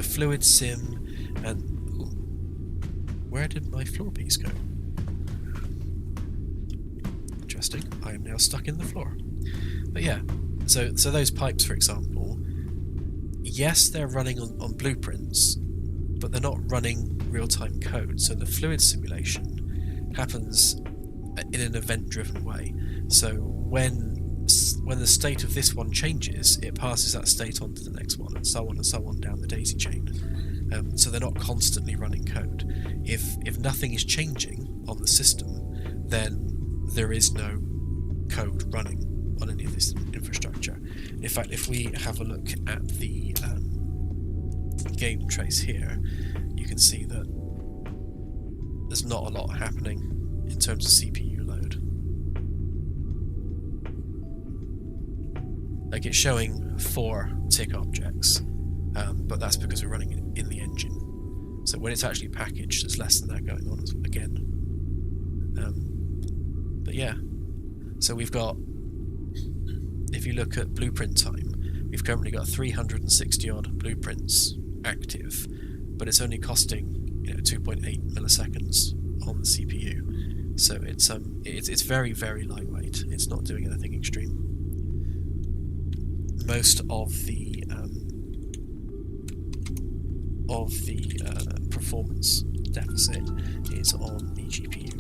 S1: fluid sim and where did my floor piece go? Interesting. I am now stuck in the floor. But yeah, so those pipes, for example, yes, they're running on blueprints, but they're not running real-time code. So the fluid simulation happens in an event-driven way. So when the state of this one changes, it passes that state on to the next one, and so on down the daisy chain. So they're not constantly running code. If nothing is changing on the system, then there is no code running on any of this infrastructure. In fact, if we have a look at the game trace here, you can see that there's not a lot happening in terms of CPU load. Like, it's showing 4 tick objects, but that's because we're running it in the engine. So when it's actually packaged, there's less than that going on again. But yeah, so we've got, if you look at blueprint time, we've currently got 360 odd blueprints active, but it's only costing 2.8 milliseconds on the CPU. So it's very, very lightweight. It's not doing anything extreme. Most of the performance deficit is on the GPU.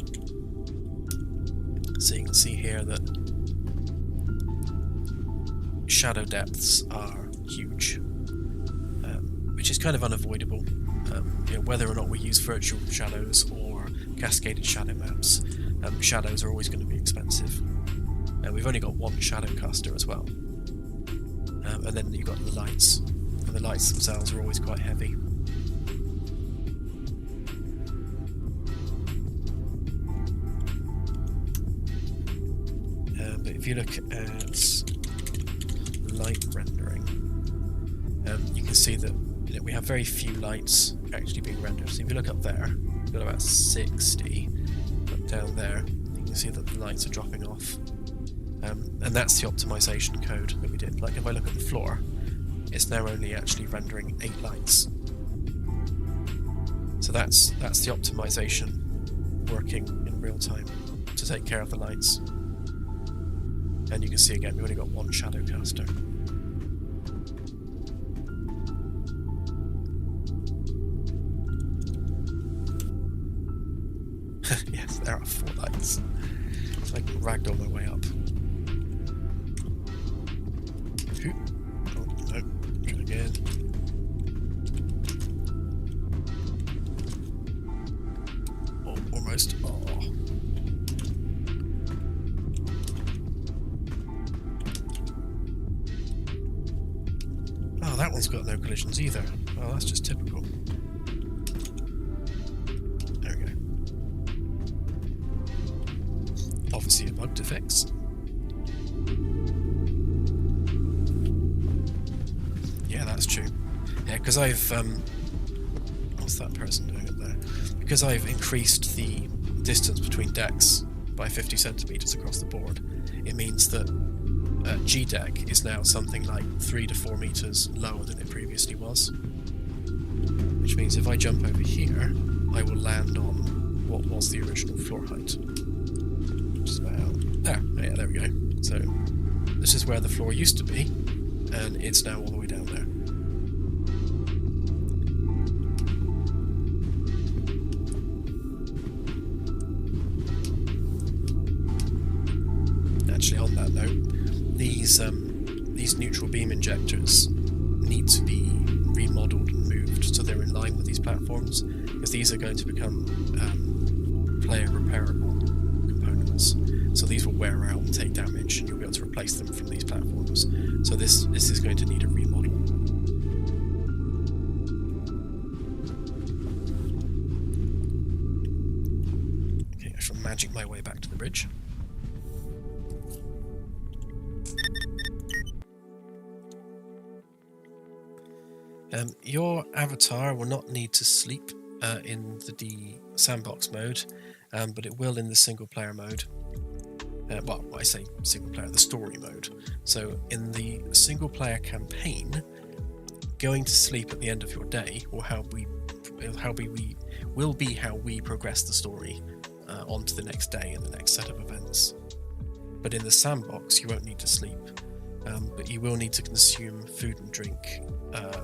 S1: So you can see here that shadow depths are huge, which is kind of unavoidable. Whether or not we use virtual shadows or cascaded shadow maps, shadows are always going to be expensive. We've only got one shadow caster as well. And then you've got the lights, and the lights themselves are always quite heavy. But if you look at light rendering, you can see that we have very few lights actually being rendered. So if you look up there, we've got about 60. Look down there, you can see that the lights are dropping off. And that's the optimization code that we did. Like if I look at the floor, it's now only actually rendering 8 lights. So that's the optimization working in real time to take care of the lights. And you can see again, we've only got one shadow caster. Yes, there are 4 lights. So I can ragdoll my way up. Oh, no. Try again. Oh, almost. Oh. Oh, that one's got no collisions either. Oh, that's just typical. There we go. Obviously a bug to fix. Yeah, that's true. Yeah, because I've what's that person doing up there? Because I've increased the distance between decks by 50 centimeters across the board, it means that G deck is now something like 3 to 4 meters lower than it previously was. Which means if I jump over here, I will land on what was the original floor height. Which is about there. Oh, yeah, there we go. So this is where the floor used to be, and it's now all the way down there. Actually, on that note, these neutral beam injectors need to be remodeled and moved so they're in line with these platforms, because these are going to become player repairable components. So these will wear out and take damage, and you'll be able to replace them from these platforms. So this is going to need a remodel. Okay, I shall magic my way back to the bridge. Your avatar will not need to sleep in the sandbox mode, but it will in the single player mode. Well, I say single player, the story mode. So in the single player campaign, going to sleep at the end of your day will how we progress the story onto the next day and the next set of events. But in the sandbox, you won't need to sleep, but you will need to consume food and drink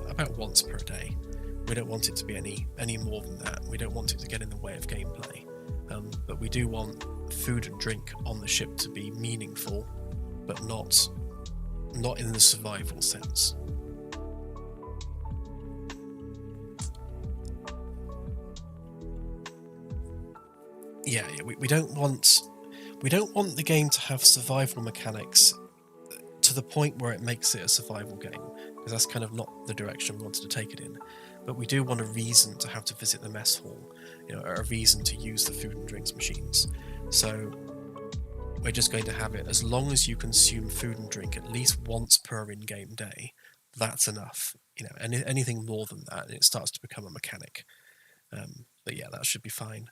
S1: about once per day. We don't want it to be any more than that. We don't want it to get in the way of gameplay. But we do want food and drink on the ship to be meaningful, but not in the survival sense. Yeah, we don't want the game to have survival mechanics to the point where it makes it a survival game, because that's kind of not the direction we wanted to take it in. But we do want a reason to have to visit the mess hall, a reason to use the food and drinks machines. So we're just going to have it, as long as you consume food and drink at least once per in-game day, that's enough. Anything more than that, it starts to become a mechanic. But yeah, that should be fine.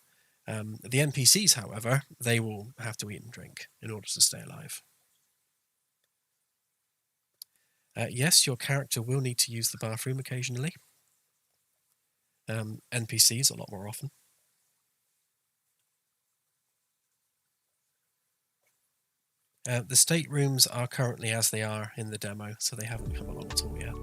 S1: The NPCs, however, they will have to eat and drink in order to stay alive. Yes, your character will need to use the bathroom occasionally. NPCs a lot more often. The staterooms are currently as they are in the demo, so they haven't come along at all yet.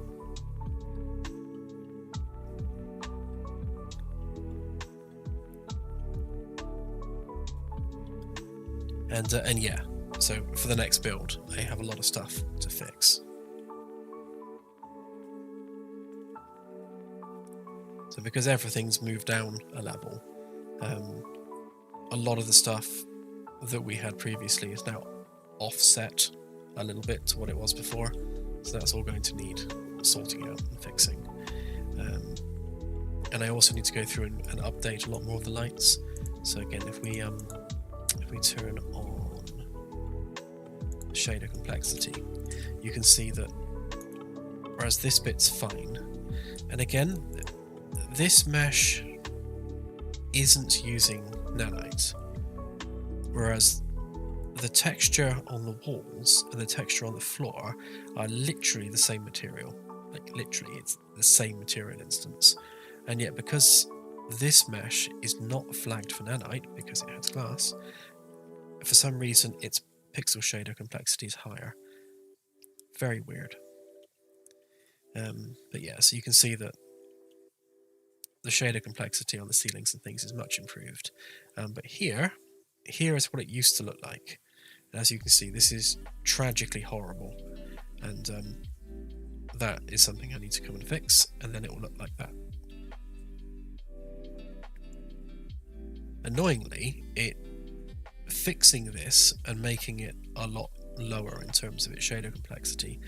S1: And yeah, so for the next build, I have a lot of stuff to fix. So because everything's moved down a level, a lot of the stuff that we had previously is now offset a little bit to what it was before. So that's all going to need sorting out and fixing. And I also need to go through and update a lot more of the lights. So again, if we turn on shader complexity, you can see that whereas this bit's fine, and again, this mesh isn't using nanite, whereas the texture on the walls and the texture on the floor are literally the same material. Like literally, it's the same material instance. And yet because this mesh is not flagged for nanite because it has glass, for some reason its pixel shader complexity is higher. Very weird. But yeah, so you can see that the shader complexity on the ceilings and things is much improved. But here is what it used to look like. And as you can see, this is tragically horrible. And that is something I need to come and fix, and then it will look like that. Annoyingly, fixing this and making it a lot lower in terms of its shader complexity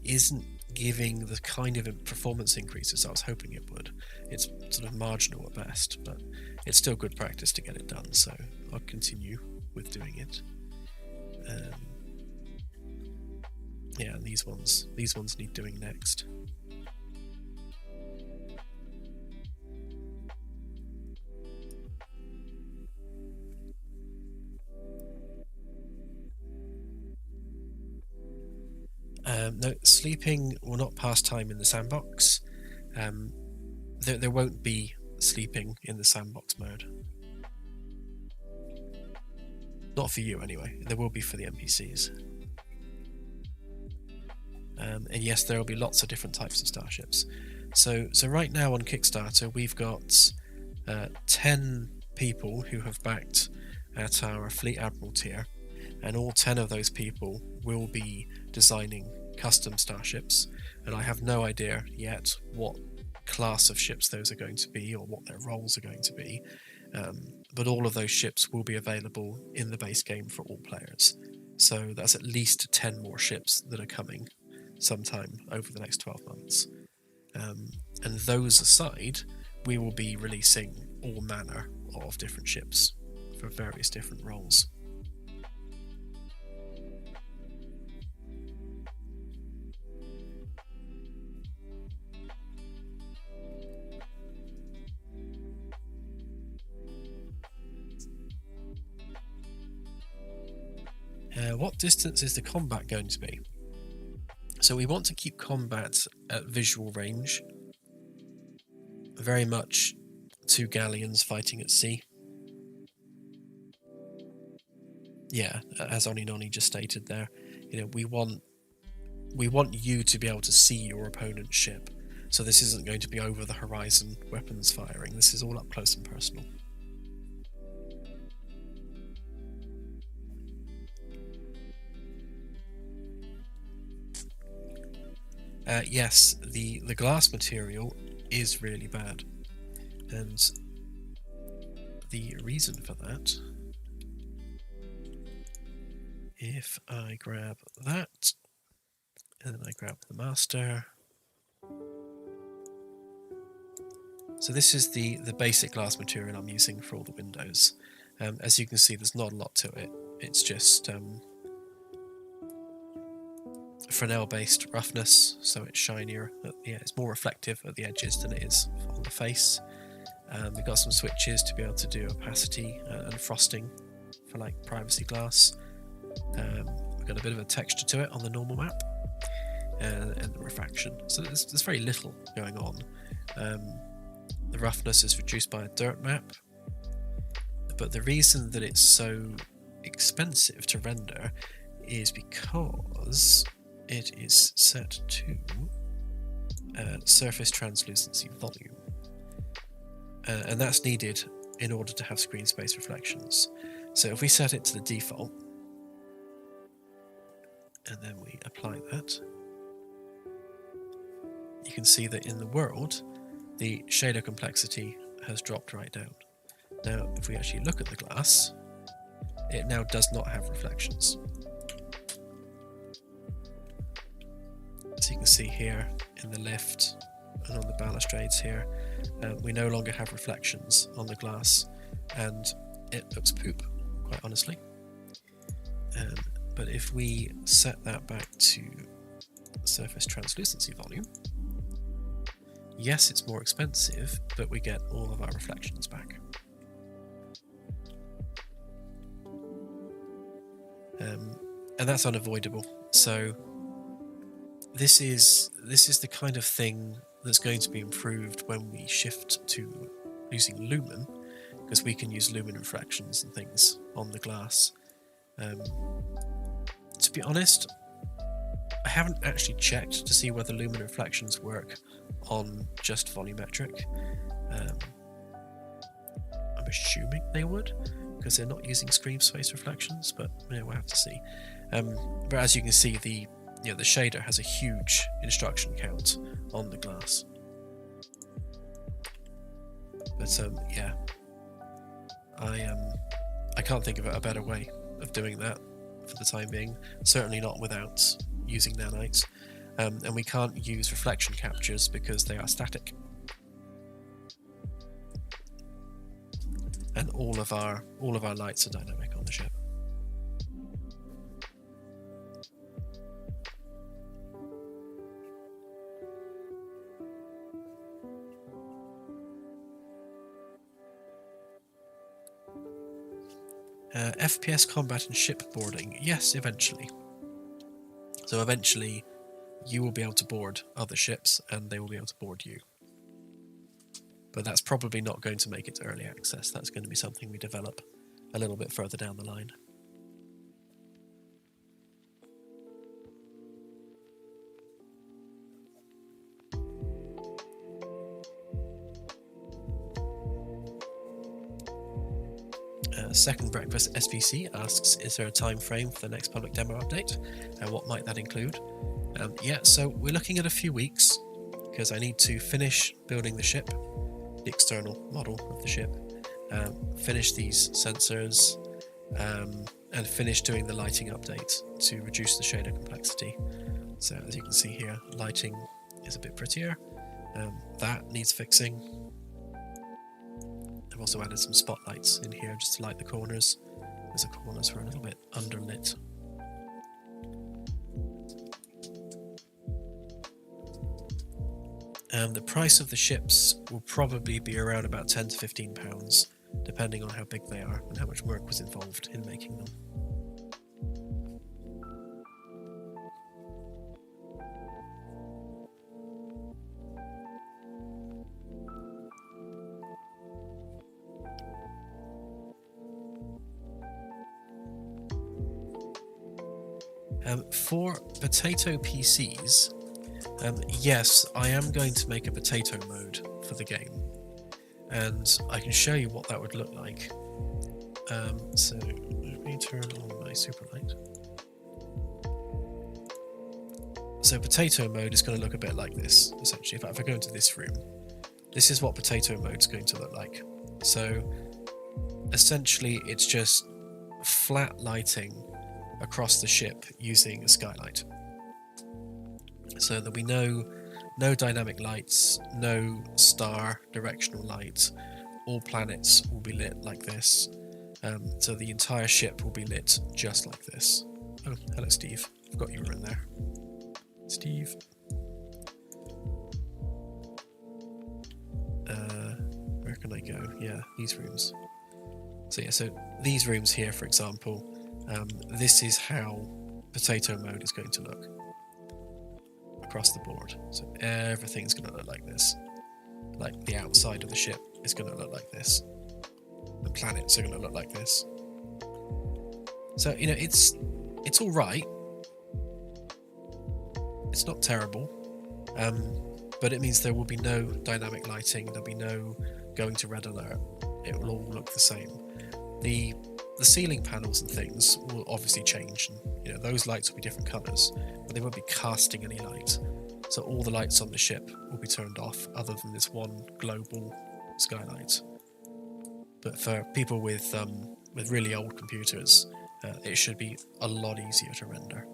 S1: isn't giving the kind of performance increases I was hoping it would. It's sort of marginal at best, but it's still good practice to get it done, so I'll continue with doing it. Yeah, and these ones need doing next. No, sleeping will not pass time in the sandbox. There won't be sleeping in the sandbox mode. Not for you, anyway. There will be for the NPCs. And yes, there will be lots of different types of starships. So right now on Kickstarter, we've got 10 people who have backed at our Fleet Admiral tier, and all 10 of those people will be designing custom starships, and I have no idea yet what class of ships those are going to be or what their roles are going to be, but all of those ships will be available in the base game for all players. So that's at least 10 more ships that are coming sometime over the next 12 months. And those aside, we will be releasing all manner of different ships for various different roles. What distance is the combat going to be? So we want to keep combat at visual range, very much two galleons fighting at sea. Yeah, as Oninoni just stated there, we want you to be able to see your opponent's ship. So this isn't going to be over the horizon weapons firing. This is all up close and personal. Yes, the glass material is really bad, and the reason for that, if I grab that, and then I grab the master. So this is the basic glass material I'm using for all the windows. As you can see, there's not a lot to it. It's just Fresnel-based roughness, so it's shinier. Yeah, it's more reflective at the edges than it is on the face. We've got some switches to be able to do opacity and frosting for like privacy glass. We've got a bit of a texture to it on the normal map, and the refraction. So there's very little going on. The roughness is reduced by a dirt map, but the reason that it's so expensive to render is because it is set to surface translucency volume, and that's needed in order to have screen space reflections. So if we set it to the default and then we apply that, you can see that in the world the shader complexity has dropped right down. Now if we actually look at the glass, it now does not have reflections. So you can see here in the lift and on the balustrades here, we no longer have reflections on the glass, and it looks poop, quite honestly. But if we set that back to surface translucency volume, yes, it's more expensive, but we get all of our reflections back. And that's unavoidable. So this is the kind of thing that's going to be improved when we shift to using lumen, because we can use lumen reflections and things on the glass. To be honest, I haven't actually checked to see whether lumen reflections work on just volumetric. I'm assuming they would, because they're not using screen space reflections, but we'll have to see. But as you can see, the shader has a huge instruction count on the glass. But yeah, I can't think of a better way of doing that for the time being. Certainly not without using nanites, and we can't use reflection captures because they are static. And all of our lights are dynamic on the ship. FPS combat and ship boarding. Yes, eventually. So eventually you will be able to board other ships and they will be able to board you. But that's probably not going to make it to early access. That's going to be something we develop a little bit further down the line. Second Breakfast SPC asks, is there a time frame for the next public demo update, and what might that include? Yeah, so we're looking at a few weeks, because I need to finish building the ship, the external model of the ship, finish these sensors, and finish doing the lighting update to reduce the shader complexity. So as you can see here, lighting is a bit prettier. That needs fixing. I've also added some spotlights in here just to light the corners, as the corners were a little bit underlit. The price of the ships will probably be around about £10 to £15, depending on how big they are and how much work was involved in making them. For potato PCs, yes, I am going to make a potato mode for the game, and I can show you what that would look like. So let me turn on my super light. So potato mode is going to look a bit like this, essentially. If I go into this room, this is what potato mode is going to look like. So essentially it's just flat lighting across the ship using a skylight. So there'll be no dynamic lights, no star directional light. All planets will be lit like this. So the entire ship will be lit just like this. Oh, hello Steve. Forgot you were in there. Steve. Where can I go? Yeah, these rooms. So yeah, so these rooms here, for example, this is how potato mode is going to look across the board. So everything's going to look like this. Like the outside of the ship is going to look like this. The planets are going to look like this. So, you know, it's it's all right. It's not terrible, but it means there will be no dynamic lighting. There'll be no going to red alert. It will all look the same. The ceiling panels and things will obviously change, and those lights will be different colours, but they won't be casting any light. So all the lights on the ship will be turned off, other than this one global skylight. But for people with really old computers, it should be a lot easier to render.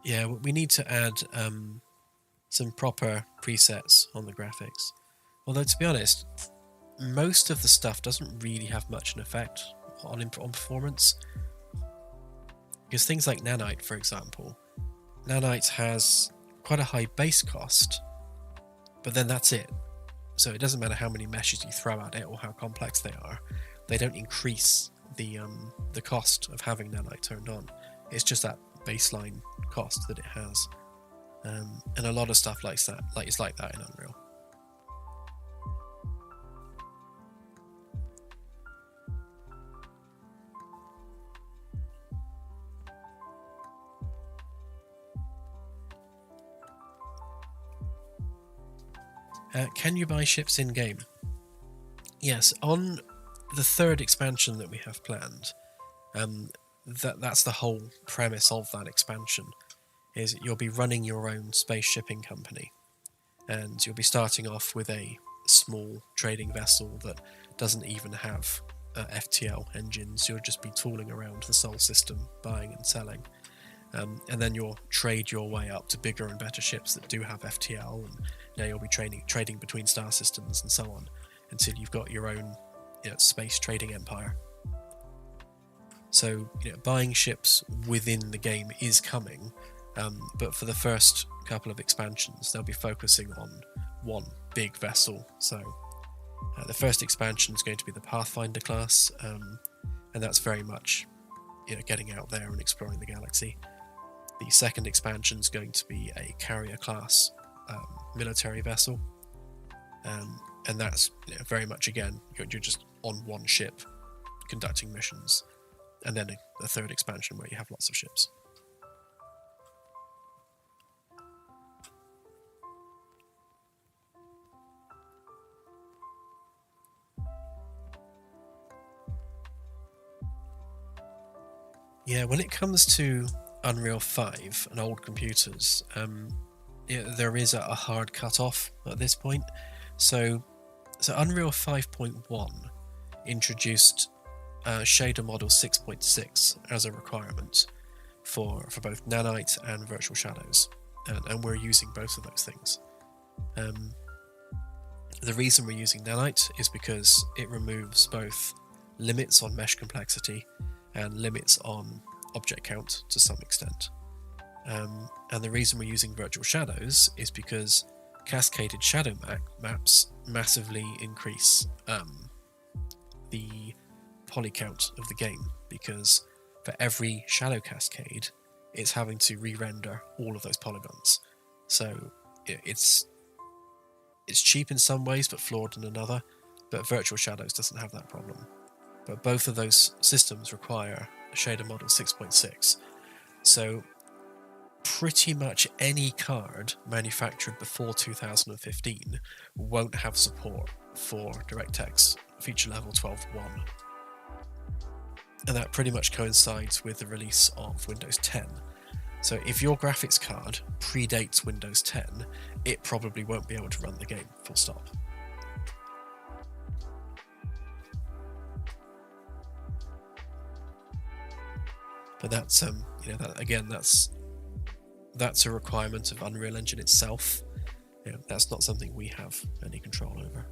S1: Yeah, we need to add some proper presets on the graphics. Although, to be honest, most of the stuff doesn't really have much an effect on performance. Because things like Nanite, for example, Nanite has quite a high base cost, but then that's it. So it doesn't matter how many meshes you throw at it or how complex they are. They don't increase the cost of having Nanite turned on. It's just that baseline cost that it has, and a lot of stuff like that, it's like that in Unreal. Can you buy ships in game? Yes, on the third expansion that we have planned. That's the whole premise of that expansion, is you'll be running your own space shipping company, and you'll be starting off with a small trading vessel that doesn't even have FTL engines. You'll just be tooling around the Sol system, buying and selling, and then you'll trade your way up to bigger and better ships that do have FTL, and now you'll be trading between star systems and so on, until you've got your own space trading empire. So buying ships within the game is coming, but for the first couple of expansions they'll be focusing on one big vessel. So the first expansion is going to be the Pathfinder class, and that's very much getting out there and exploring the galaxy. The second expansion is going to be a carrier class military vessel, and that's very much, again, you're just on one ship conducting missions. And then a third expansion where you have lots of ships. Yeah, when it comes to Unreal 5 and old computers, there is a hard cut-off at this point. So Unreal 5.1 introduced shader model 6.6 as a requirement for both Nanite and Virtual Shadows, and we're using both of those things. The reason we're using Nanite is because it removes both limits on mesh complexity and limits on object count to some extent. And the reason we're using Virtual Shadows is because cascaded shadow maps massively increase the poly count of the game, because for every shadow cascade it's having to re-render all of those polygons. So it's cheap in some ways but flawed in another, but Virtual Shadows doesn't have that problem. But both of those systems require a shader model 6.6. So pretty much any card manufactured before 2015 won't have support for DirectX feature level 12.1. And that pretty much coincides with the release of Windows 10. So if your graphics card predates Windows 10, it probably won't be able to run the game, full stop. But that's that's a requirement of Unreal Engine itself. That's not something we have any control over.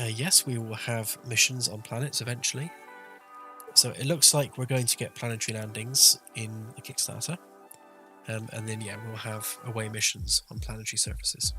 S1: Yes, we will have missions on planets eventually. So it looks like we're going to get planetary landings in the Kickstarter. And then, yeah, we'll have away missions on planetary surfaces.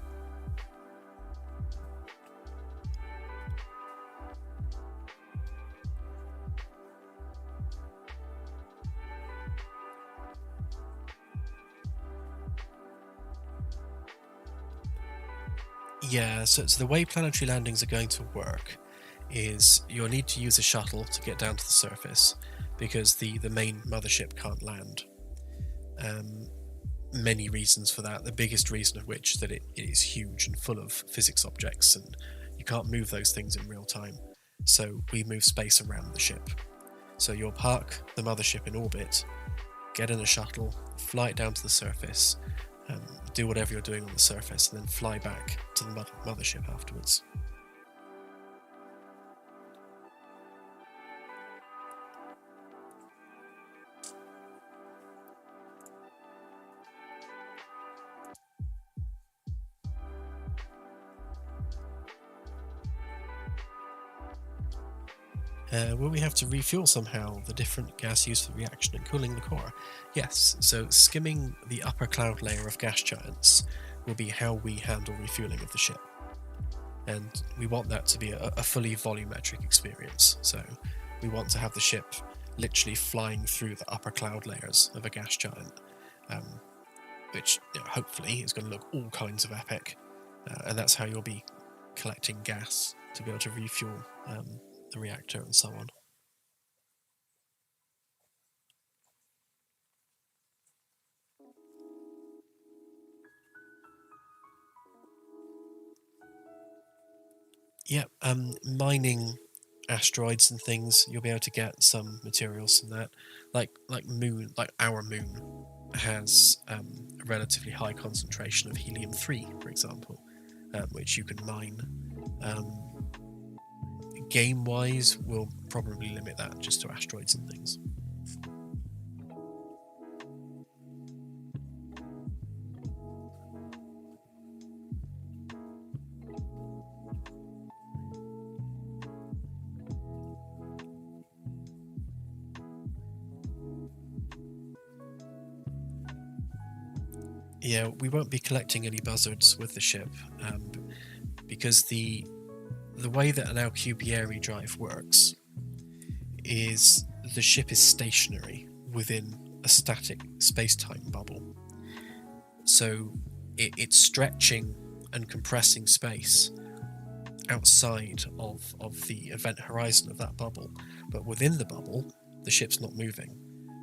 S1: Yeah, so the way planetary landings are going to work is you'll need to use a shuttle to get down to the surface because the main mothership can't land. Many reasons for that, the biggest reason of which that it is huge and full of physics objects and you can't move those things in real time. So we move space around the ship. So you'll park the mothership in orbit, get in a shuttle, fly it down to the surface, do whatever you're doing on the surface, and then fly back to the mothership afterwards. Will we have to refuel somehow the different gas used for reaction and cooling the core? Yes, so skimming the upper cloud layer of gas giants will be how we handle refueling of the ship. And we want that to be a fully volumetric experience. So we want to have the ship literally flying through the upper cloud layers of a gas giant, which hopefully is going to look all kinds of epic. And that's how you'll be collecting gas to be able to refuel the reactor and so on. Yeah, mining asteroids and things, you'll be able to get some materials from that. Like our moon has a relatively high concentration of helium-3, for example, which you can mine. Game-wise, we'll probably limit that just to asteroids and things. Yeah, we won't be collecting any buzzards with the ship, because the way that an Alcubierre drive works is the ship is stationary within a static space-time bubble. So it's stretching and compressing space outside of the event horizon of that bubble, but within the bubble, the ship's not moving.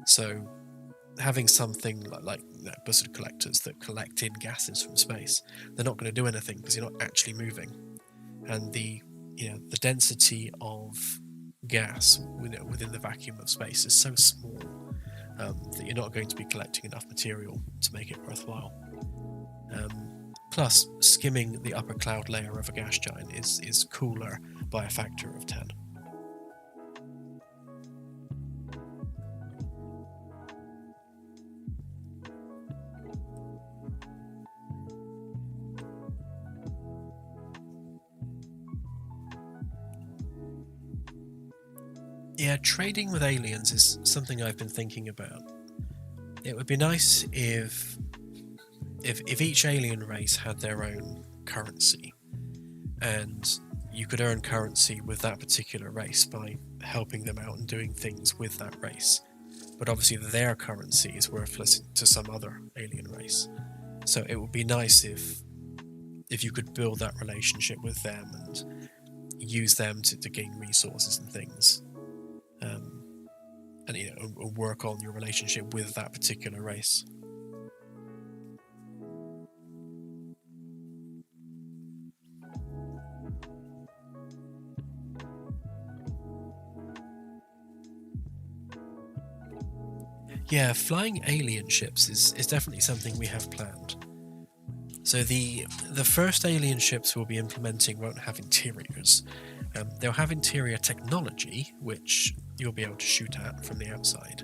S1: So having something like buzzard collectors that collect in gases from space, they're not going to do anything because you're not actually moving. And the density of gas within the vacuum of space is so small that you're not going to be collecting enough material to make it worthwhile. Plus, skimming the upper cloud layer of a gas giant is cooler by a factor of 10. Yeah, trading with aliens is something I've been thinking about. It would be nice if each alien race had their own currency, and you could earn currency with that particular race by helping them out and doing things with that race. But obviously their currency is worthless to some other alien race. So it would be nice if you could build that relationship with them and use them to gain resources and things. And work on your relationship with that particular race. Yeah, flying alien ships is definitely something we have planned. So the first alien ships we'll be implementing won't have interiors. They'll have interior technology, which you'll be able to shoot at from the outside,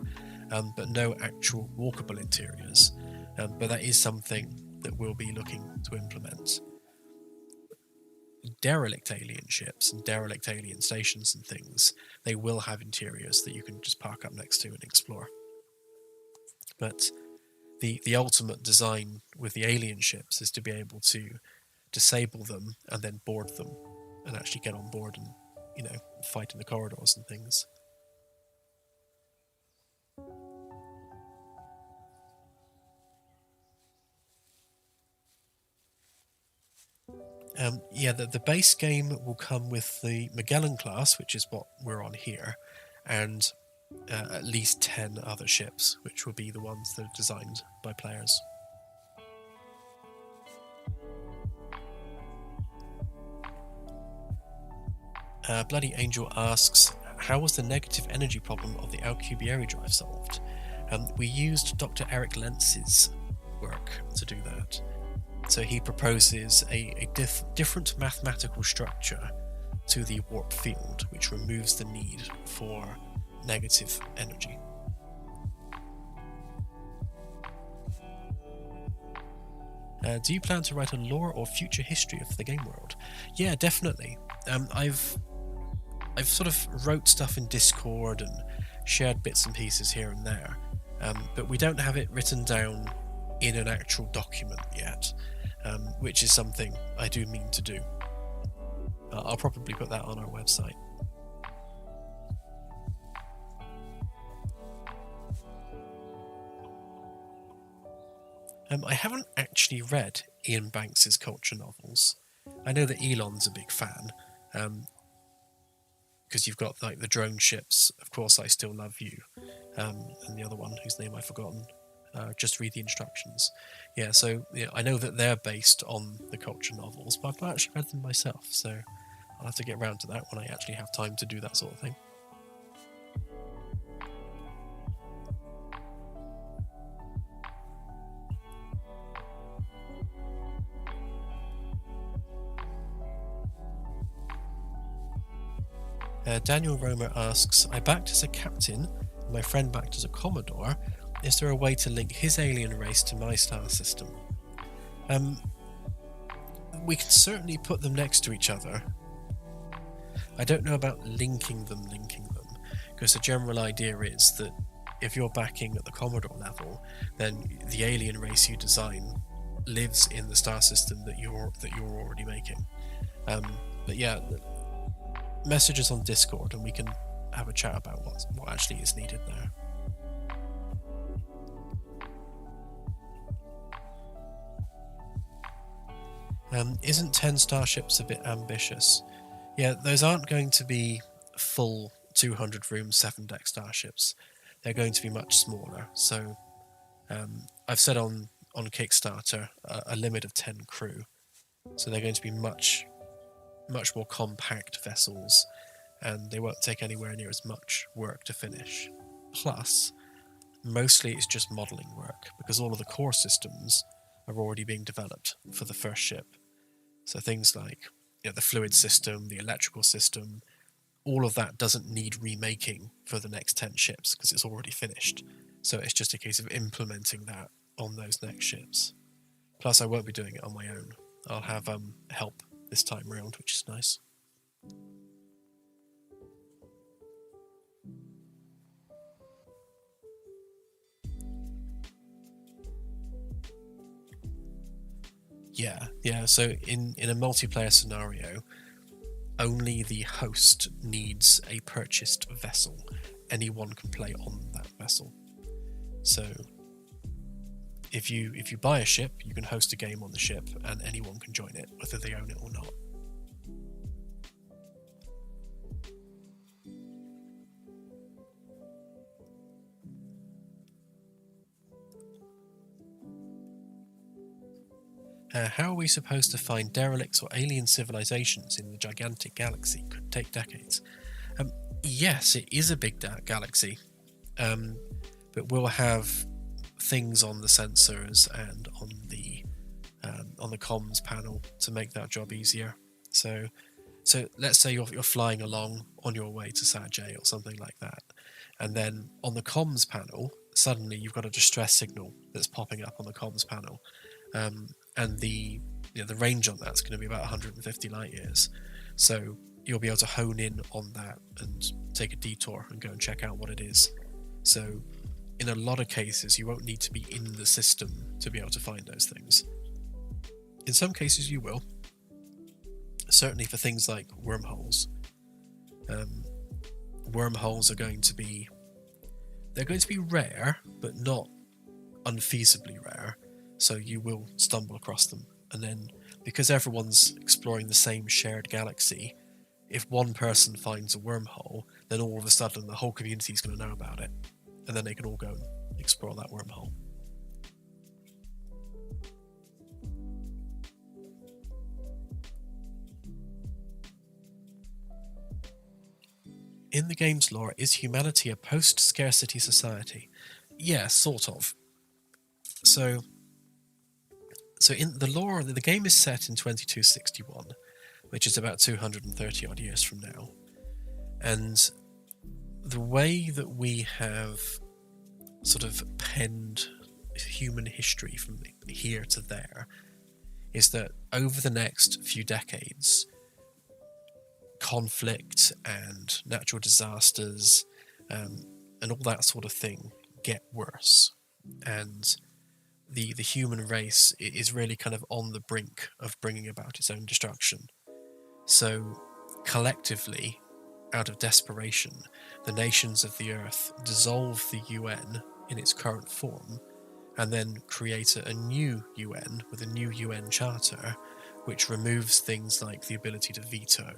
S1: but no actual walkable interiors. But that is something that we'll be looking to implement. derelict alien ships and derelict alien stations and things, they will have interiors that you can just park up next to and explore. But the ultimate design with the alien ships is to be able to disable them and then board them and actually get on board and, fight in the corridors and things. The base game will come with the Magellan class, which is what we're on here, and at least 10 other ships, which will be the ones that are designed by players. Bloody Angel asks, how was the negative energy problem of the Alcubierre drive solved? We used Dr. Eric Lentz's work to do that. So he proposes a different mathematical structure to the warp field, which removes the need for negative energy. Do you plan to write a lore or future history of the game world? Yeah, definitely. I've sort of wrote stuff in Discord and shared bits and pieces here and there, but we don't have it written down in an actual document yet, which is something I do mean to do. I'll probably put that on our website. I haven't actually read Ian Banks's culture novels. I know that Elon's a big fan, because you've got like the drone ships, Of Course I Still Love You, and the other one whose name I've forgotten. Just read the instructions. Yeah, so I know that they're based on the culture novels, but I've not actually read them myself, so I'll have to get around to that when I actually have time to do that sort of thing. Daniel Romer asks, I backed as a captain, and my friend backed as a commodore. Is there a way to link his alien race to my star system? We can certainly put them next to each other. I don't know about linking them, because the general idea is that if you're backing at the Commodore level, then the alien race you design lives in the star system that you're already making. But yeah, messages on Discord and we can have a chat about what actually is needed there. Isn't 10 starships a bit ambitious? Yeah, those aren't going to be full 200 room 7-deck starships. They're going to be much smaller. So I've said on Kickstarter a limit of 10 crew. So they're going to be much more compact vessels, and they won't take anywhere near as much work to finish. Plus, mostly it's just modelling work, because all of the core systems are already being developed for the first ship. So things like the fluid system, the electrical system, all of that doesn't need remaking for the next 10 ships because it's already finished. So it's just a case of implementing that on those next ships. Plus, I won't be doing it on my own. I'll have help this time round, which is nice. Yeah. So in a multiplayer scenario, only the host needs a purchased vessel. Anyone can play on that vessel. So if you buy a ship, you can host a game on the ship, and anyone can join it, whether they own it or not. How are we supposed to find derelicts or alien civilizations in the gigantic galaxy? Could take decades. Yes, it is a big galaxy, but we'll have things on the sensors and on the comms panel to make that job easier. So let's say you're flying along on your way to Sajay or something like that, and then on the comms panel, suddenly you've got a distress signal that's popping up on the comms panel. And the the range on that's going to be about 150 light years. So you'll be able to hone in on that and take a detour and go and check out what it is. So in a lot of cases, you won't need to be in the system to be able to find those things. In some cases you will. Certainly for things like wormholes. Wormholes are going to be rare, but not unfeasibly rare. So you will stumble across them. And then, because everyone's exploring the same shared galaxy, if one person finds a wormhole, then all of a sudden the whole community is going to know about it. And then they can all go and explore that wormhole. In the game's lore, is humanity a post-scarcity society? Yeah, sort of. So in the lore, the game is set in 2261, which is about 230 odd years from now. And the way that we have sort of penned human history from here to there is that over the next few decades, conflict and natural disasters and all that sort of thing get worse. And the human race is really kind of on the brink of bringing about its own destruction. So collectively, out of desperation, the nations of the Earth dissolve the UN in its current form and then create a new UN with a new UN charter, which removes things like the ability to veto,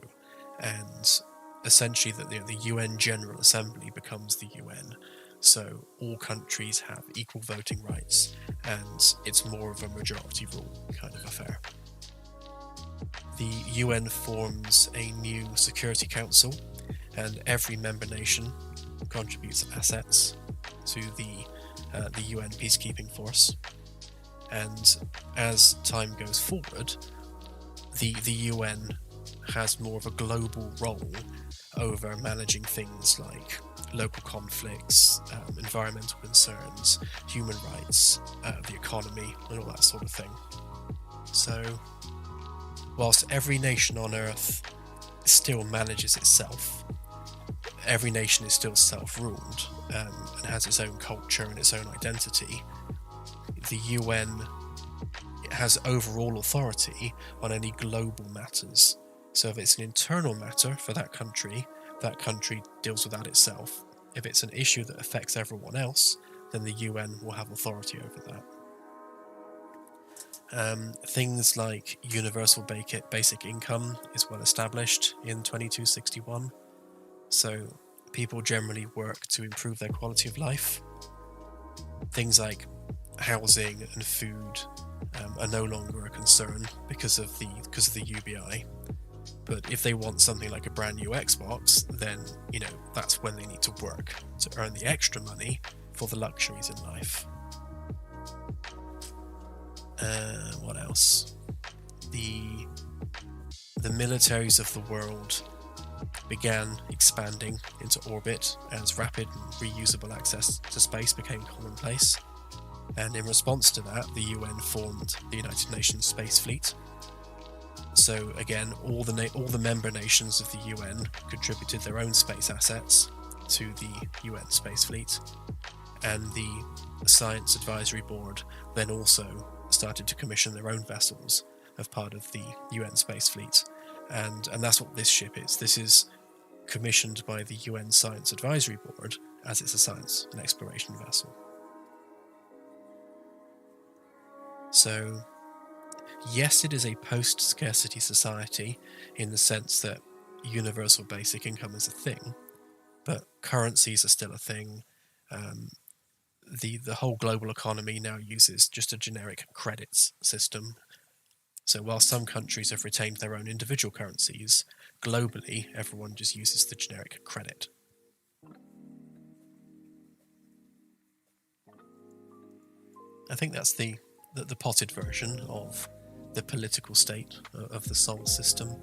S1: and essentially the UN General Assembly becomes the UN. So all countries have equal voting rights, and it's more of a majority rule kind of affair. The UN forms a new Security Council, and every member nation contributes assets to the UN peacekeeping force. And as time goes forward, the UN has more of a global role over managing things like local conflicts, environmental concerns, human rights, the economy, and all that sort of thing. So, whilst every nation on Earth still manages itself, every nation is still self-ruled and has its own culture and its own identity, the UN has overall authority on any global matters. So if it's an internal matter for that country deals with that itself. If it's an issue that affects everyone else, then the UN will have authority over that. Things like universal basic income is well established in 2261. So people generally work to improve their quality of life. Things like housing and food are no longer a concern because of the UBI. But if they want something like a brand new Xbox, then, that's when they need to work to earn the extra money for the luxuries in life. What else? The militaries of the world began expanding into orbit as rapid and reusable access to space became commonplace. And in response to that, the UN formed the United Nations Space Fleet. So again, all the member nations of the UN contributed their own space assets to the UN Space Fleet, and the Science Advisory Board then also started to commission their own vessels as part of the UN Space Fleet, and that's what this ship is. This is commissioned by the UN Science Advisory Board as it's a science and exploration vessel. So yes, it is a post-scarcity society in the sense that universal basic income is a thing, but currencies are still a thing. The whole global economy now uses just a generic credits system. So while some countries have retained their own individual currencies, globally everyone just uses the generic credit. I think that's the potted version of the political state of the solar system.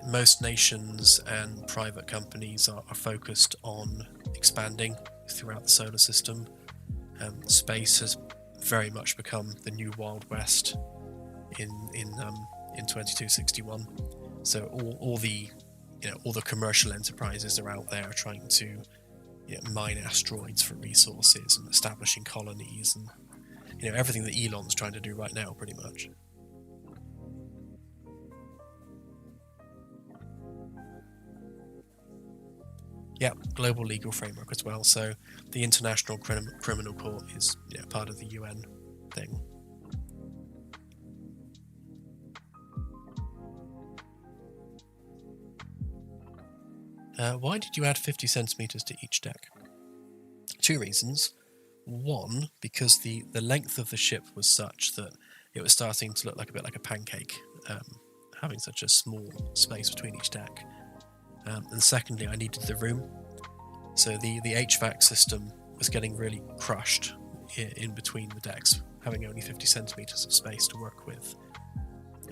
S1: Most nations and private companies are focused on expanding throughout the solar system. Space has very much become the new Wild West. in 2261. So all the all the commercial enterprises are out there trying to mine asteroids for resources and establishing colonies, and everything that Elon's trying to do right now, pretty much. Yeah, global legal framework as well. So the International Criminal Court is part of the UN thing. Why did you add 50 centimeters to each deck? Two reasons. One, because the length of the ship was such that it was starting to look like a bit like a pancake, having such a small space between each deck. And secondly, I needed the room. So the HVAC system was getting really crushed in between the decks, having only 50 centimeters of space to work with.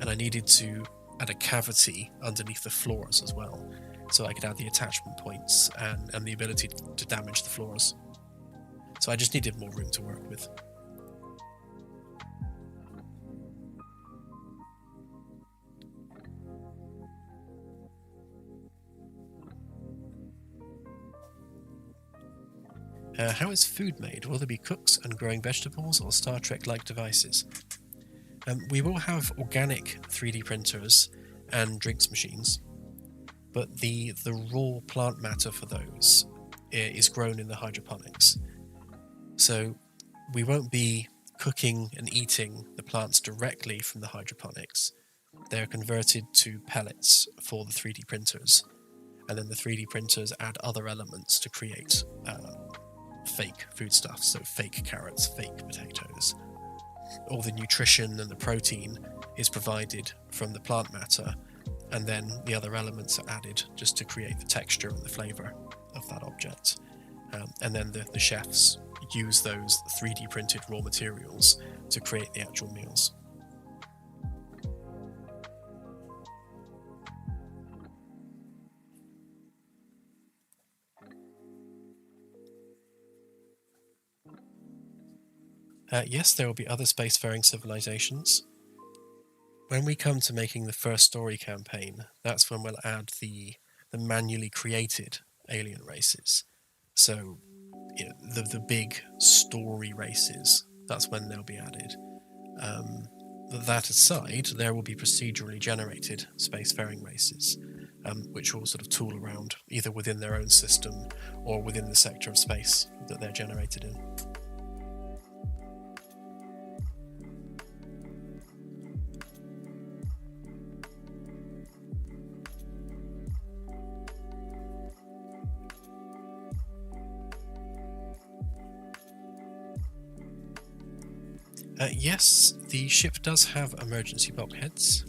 S1: And I needed to add a cavity underneath the floors as well, so I could add the attachment points and the ability to damage the floors. So I just needed more room to work with. How is food made? Will there be cooks and growing vegetables or Star Trek-like devices? We will have organic 3D printers and drinks machines, but the raw plant matter for those is grown in the hydroponics. So we won't be cooking and eating the plants directly from the hydroponics. They're converted to pellets for the 3D printers, and then the 3D printers add other elements to create fake foodstuffs, so fake carrots, fake potatoes. All the nutrition and the protein is provided from the plant matter, and then the other elements are added just to create the texture and the flavour of that object. And then the chefs use those 3D printed raw materials to create the actual meals. Yes, there will be other spacefaring civilizations. When we come to making the first story campaign, that's when we'll add the manually created alien races. So, the big story races, that's when they'll be added. That aside, there will be procedurally generated spacefaring races, which will sort of tool around either within their own system or within the sector of space that they're generated in. Yes, the ship does have emergency bulkheads.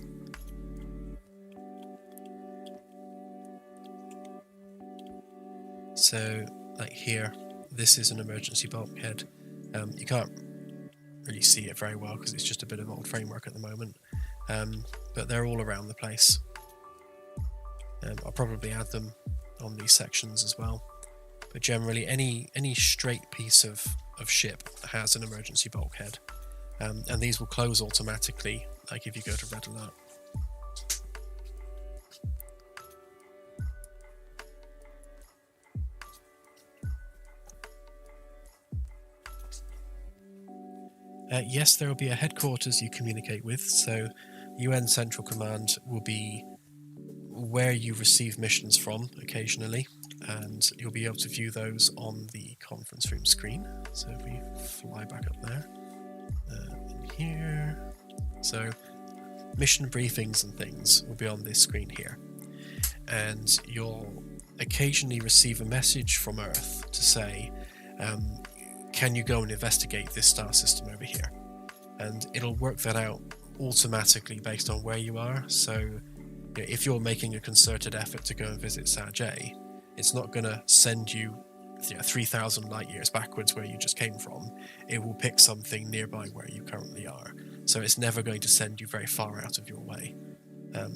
S1: So, like here, this is an emergency bulkhead. You can't really see it very well because it's just a bit of old framework at the moment, but they're all around the place. I'll probably add them on these sections as well. But generally, any straight piece of ship has an emergency bulkhead. And these will close automatically, like if you go to red alert. Yes, there will be a headquarters you communicate with, so UN Central Command will be where you receive missions from occasionally, and you'll be able to view those on the conference room screen. So if we fly back up there, in here, so mission briefings and things will be on this screen here, and you'll occasionally receive a message from Earth to say, can you go and investigate this star system over here? And it'll work that out automatically based on where you are. So if you're making a concerted effort to go and visit Saj, it's not going to send you 3,000 light years backwards where you just came from. It will pick something nearby where you currently are. So it's never going to send you very far out of your way.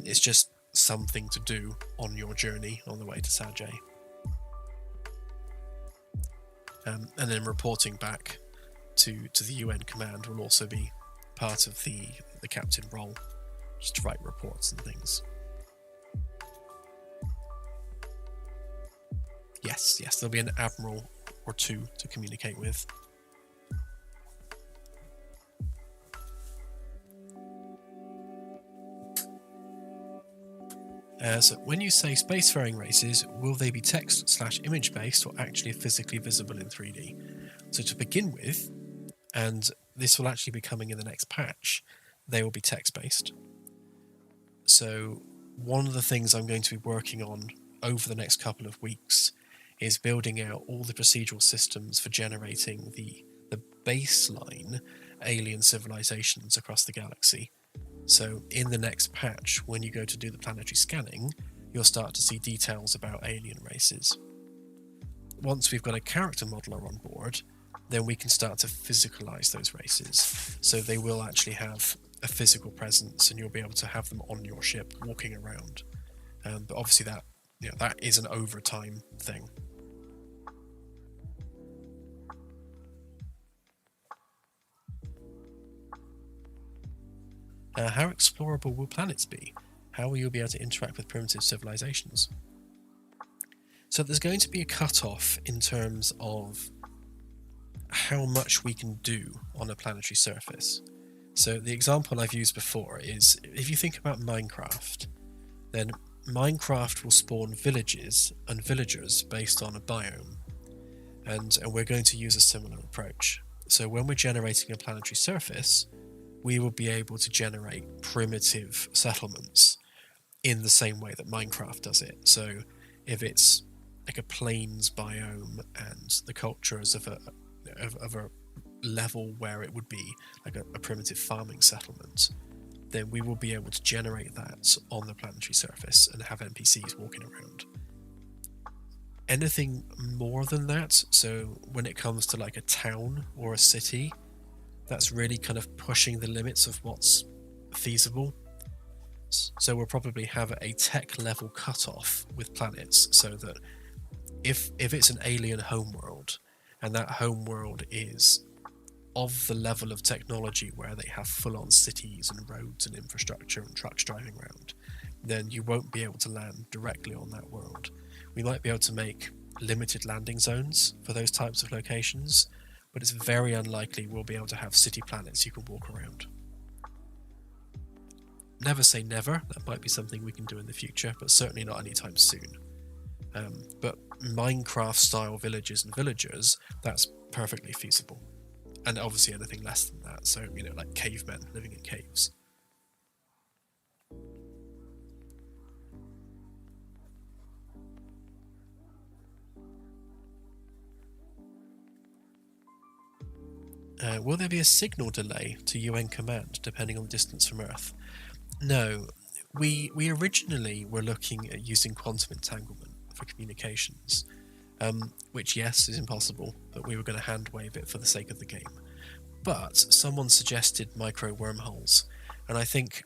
S1: It's just something to do on your journey on the way to Saj. And then reporting back to the UN command will also be part of the the captain role, just to write reports and things. Yes, there'll be an admiral or two to communicate with. So when you say spacefaring races, will they be text/image based or actually physically visible in 3D? So to begin with, and this will actually be coming in the next patch, they will be text based. So one of the things I'm going to be working on over the next couple of weeks is building out all the procedural systems for generating the baseline alien civilizations across the galaxy. So in the next patch, when you go to do the planetary scanning, you'll start to see details about alien races. Once we've got a character modeler on board, then we can start to physicalize those races. So they will actually have a physical presence, and you'll be able to have them on your ship walking around. But obviously that is an overtime thing. How explorable will planets be? How will you be able to interact with primitive civilizations? So there's going to be a cutoff in terms of how much we can do on a planetary surface. So the example I've used before is, if you think about Minecraft, then Minecraft will spawn villages and villagers based on a biome. And we're going to use a similar approach. So when we're generating a planetary surface, we will be able to generate primitive settlements in the same way that Minecraft does it. So if it's like a plains biome and the culture is of a level where it would be like a primitive farming settlement, then we will be able to generate that on the planetary surface and have NPCs walking around. Anything more than that, so when it comes to like a town or a city, that's really kind of pushing the limits of what's feasible. So we'll probably have a tech level cutoff with planets, so that if it's an alien homeworld, and that homeworld is of the level of technology where they have full-on cities and roads and infrastructure and trucks driving around, then you won't be able to land directly on that world. We might be able to make limited landing zones for those types of locations, but it's very unlikely we'll be able to have city planets you can walk around. Never say never, that might be something we can do in the future, but certainly not anytime soon. But Minecraft-style villages and villagers, that's perfectly feasible. And obviously anything less than that, so, like cavemen living in caves. Will there be a signal delay to UN command, depending on the distance from Earth? No. We originally were looking at using quantum entanglement for communications, which, yes, is impossible, but we were going to hand-wave it for the sake of the game. But someone suggested micro wormholes, and I think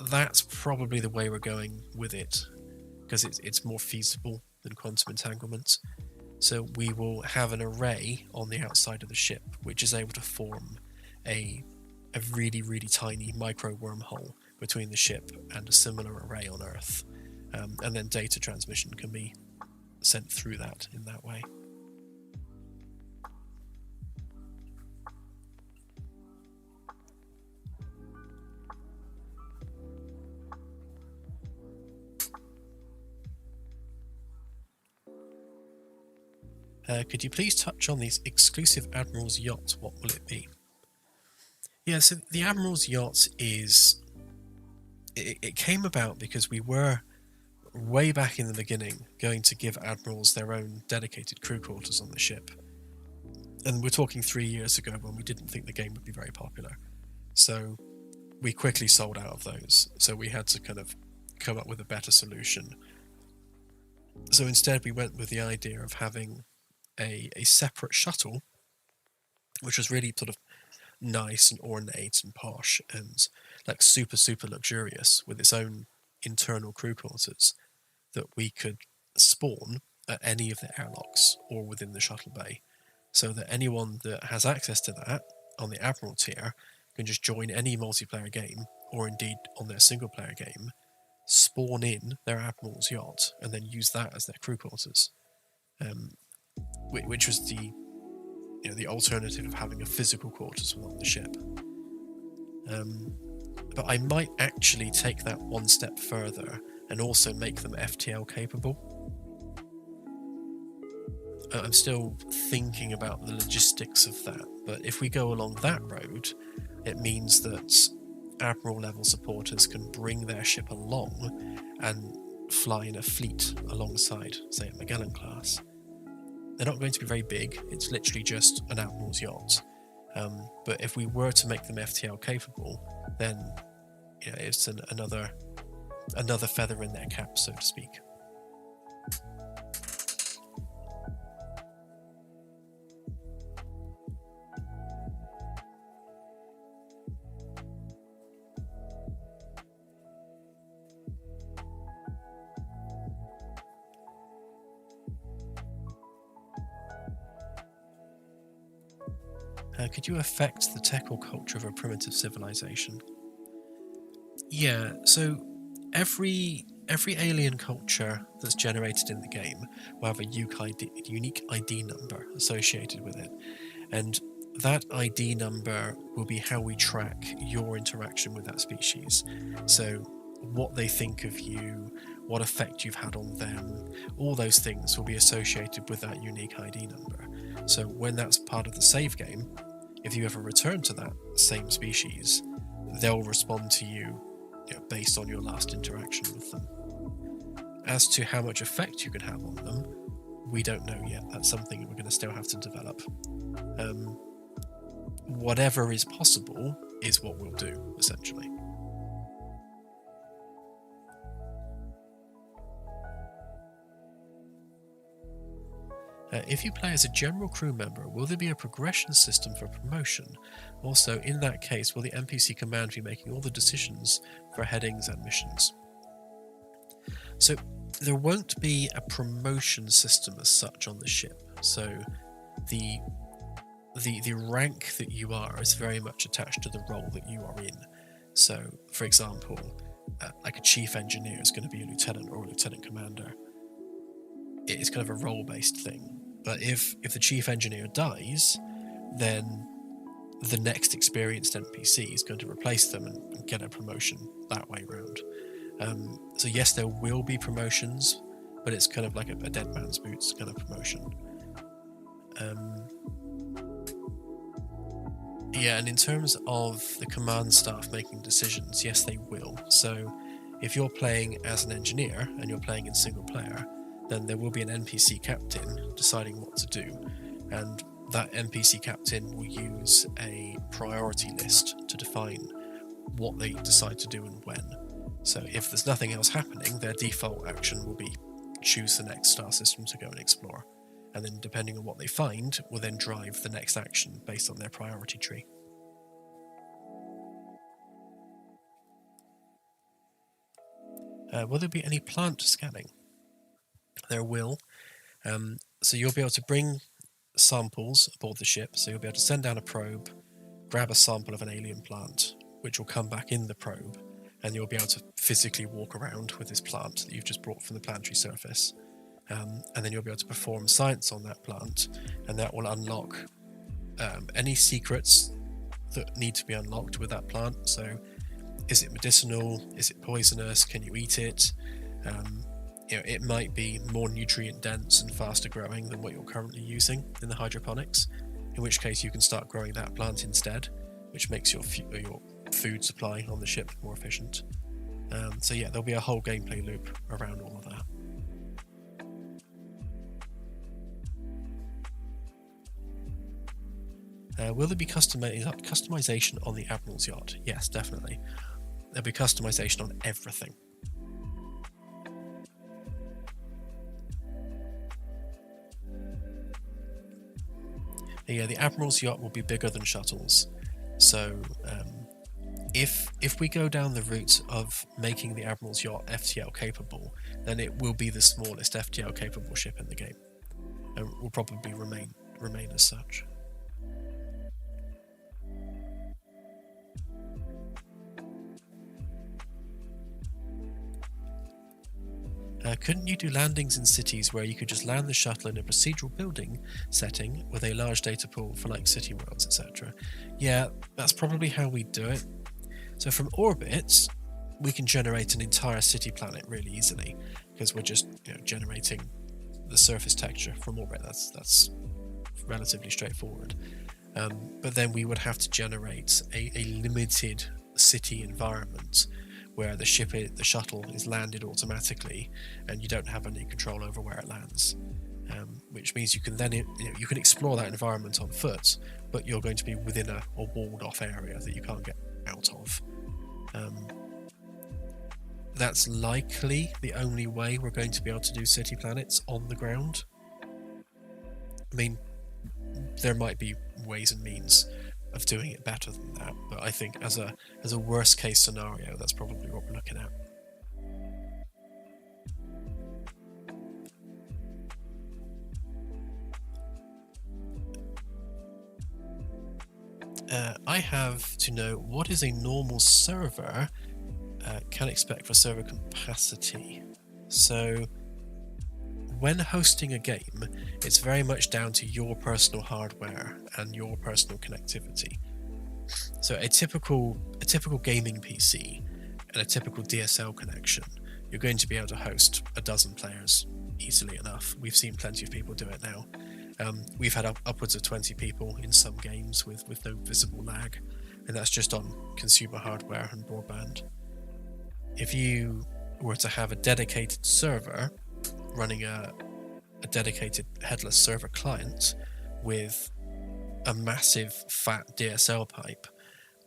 S1: that's probably the way we're going with it, because it's more feasible than quantum entanglement. So we will have an array on the outside of the ship, which is able to form a really, really tiny micro wormhole between the ship and a similar array on Earth. And then data transmission can be sent through that in that way. Could you please touch on the exclusive Admiral's yacht? What will it be? Yeah, so the Admiral's yacht is... It came about because we were, way back in the beginning, going to give Admirals their own dedicated crew quarters on the ship. And we're talking 3 years ago when we didn't think the game would be very popular. So we quickly sold out of those. So we had to kind of come up with a better solution. So instead we went with the idea of having a separate shuttle, which was really sort of nice and ornate and posh and like super luxurious, with its own internal crew quarters that we could spawn at any of the airlocks or within the shuttle bay, so that anyone that has access to that on the Admiral tier can just join any multiplayer game, or indeed on their single player game, spawn in their admiral's yacht, and then use that as their crew quarters, which was the alternative of having a physical quarters on the ship. But I might actually take that one step further and also make them FTL capable. I'm still thinking about the logistics of that, but if we go along that road, it means that Admiral level supporters can bring their ship along and fly in a fleet alongside, say, a Magellan class. They're not going to be very big, it's literally just an Admiral's yacht. But if we were to make them FTL capable, then it's another feather in their cap, so to speak. Could you affect the tech or culture of a primitive civilization? Yeah, so every alien culture that's generated in the game will have a unique ID number associated with it, and that ID number will be how we track your interaction with that species. So what they think of you, what effect you've had on them, all those things will be associated with that unique ID number. So when that's part of the save game, if you ever return to that same species, they'll respond to you, based on your last interaction with them. As to how much effect you can have on them, we don't know yet. That's something we're going to still have to develop. Whatever is possible is what we'll do, essentially. If you play as a general crew member, will there be a progression system for promotion? Also, in that case, will the NPC command be making all the decisions for headings and missions? So there won't be a promotion system as such on the ship. So the rank that you are is very much attached to the role that you are in. So, for example, like a chief engineer is going to be a lieutenant or a lieutenant commander. It's kind of a role-based thing. But if the chief engineer dies, then the next experienced NPC is going to replace them and get a promotion that way around. So yes, there will be promotions, but it's kind of like a dead man's boots kind of promotion. Yeah, and in terms of the command staff making decisions, yes, they will. So if you're playing as an engineer and you're playing in single player, then there will be an NPC captain deciding what to do, and that NPC captain will use a priority list to define what they decide to do and when. So if there's nothing else happening, their default action will be choose the next star system to go and explore, and then depending on what they find will then drive the next action based on their priority tree. Will there be any plant scanning? There will. So you'll be able to bring samples aboard the ship. So you'll be able to send down a probe, grab a sample of an alien plant, which will come back in the probe, and you'll be able to physically walk around with this plant that you've just brought from the planetary surface. And then you'll be able to perform science on that plant, and that will unlock any secrets that need to be unlocked with that plant. So is it medicinal? Is it poisonous? Can you eat it? It might be more nutrient dense and faster growing than what you're currently using in the hydroponics, in which case you can start growing that plant instead, which makes your food supply on the ship more efficient. So yeah, there'll be a whole gameplay loop around all of that. Will there be customization on the Admiral's yacht? Yes, definitely. There'll be customization on everything. Yeah, the Admiral's yacht will be bigger than shuttles. So if we go down the route of making the Admiral's yacht FTL capable, then it will be the smallest FTL capable ship in the game, and will probably remain as such. Couldn't you do landings in cities where you could just land the shuttle in a procedural building setting with a large data pool for like city worlds, etc.? Yeah, that's probably how we do it. So from orbit, we can generate an entire city planet really easily because we're just generating the surface texture from orbit. That's relatively straightforward. But then we would have to generate a limited city environment where the shuttle is landed automatically, and you don't have any control over where it lands. Which means you can then you can explore that environment on foot, but you're going to be within a walled-off area that you can't get out of. That's likely the only way we're going to be able to do city planets on the ground. I mean, there might be ways and means of doing it better than that, but I think as a worst case scenario, that's probably what we're looking at. I have to know what is a normal server can expect for server capacity. So when hosting a game, it's very much down to your personal hardware and your personal connectivity. So a typical gaming PC and a typical DSL connection, you're going to be able to host a dozen players easily enough. We've seen plenty of people do it now. We've had upwards of 20 people in some games with no visible lag, and that's just on consumer hardware and broadband. If you were to have a dedicated server running a dedicated headless server client with a massive fat DSL pipe,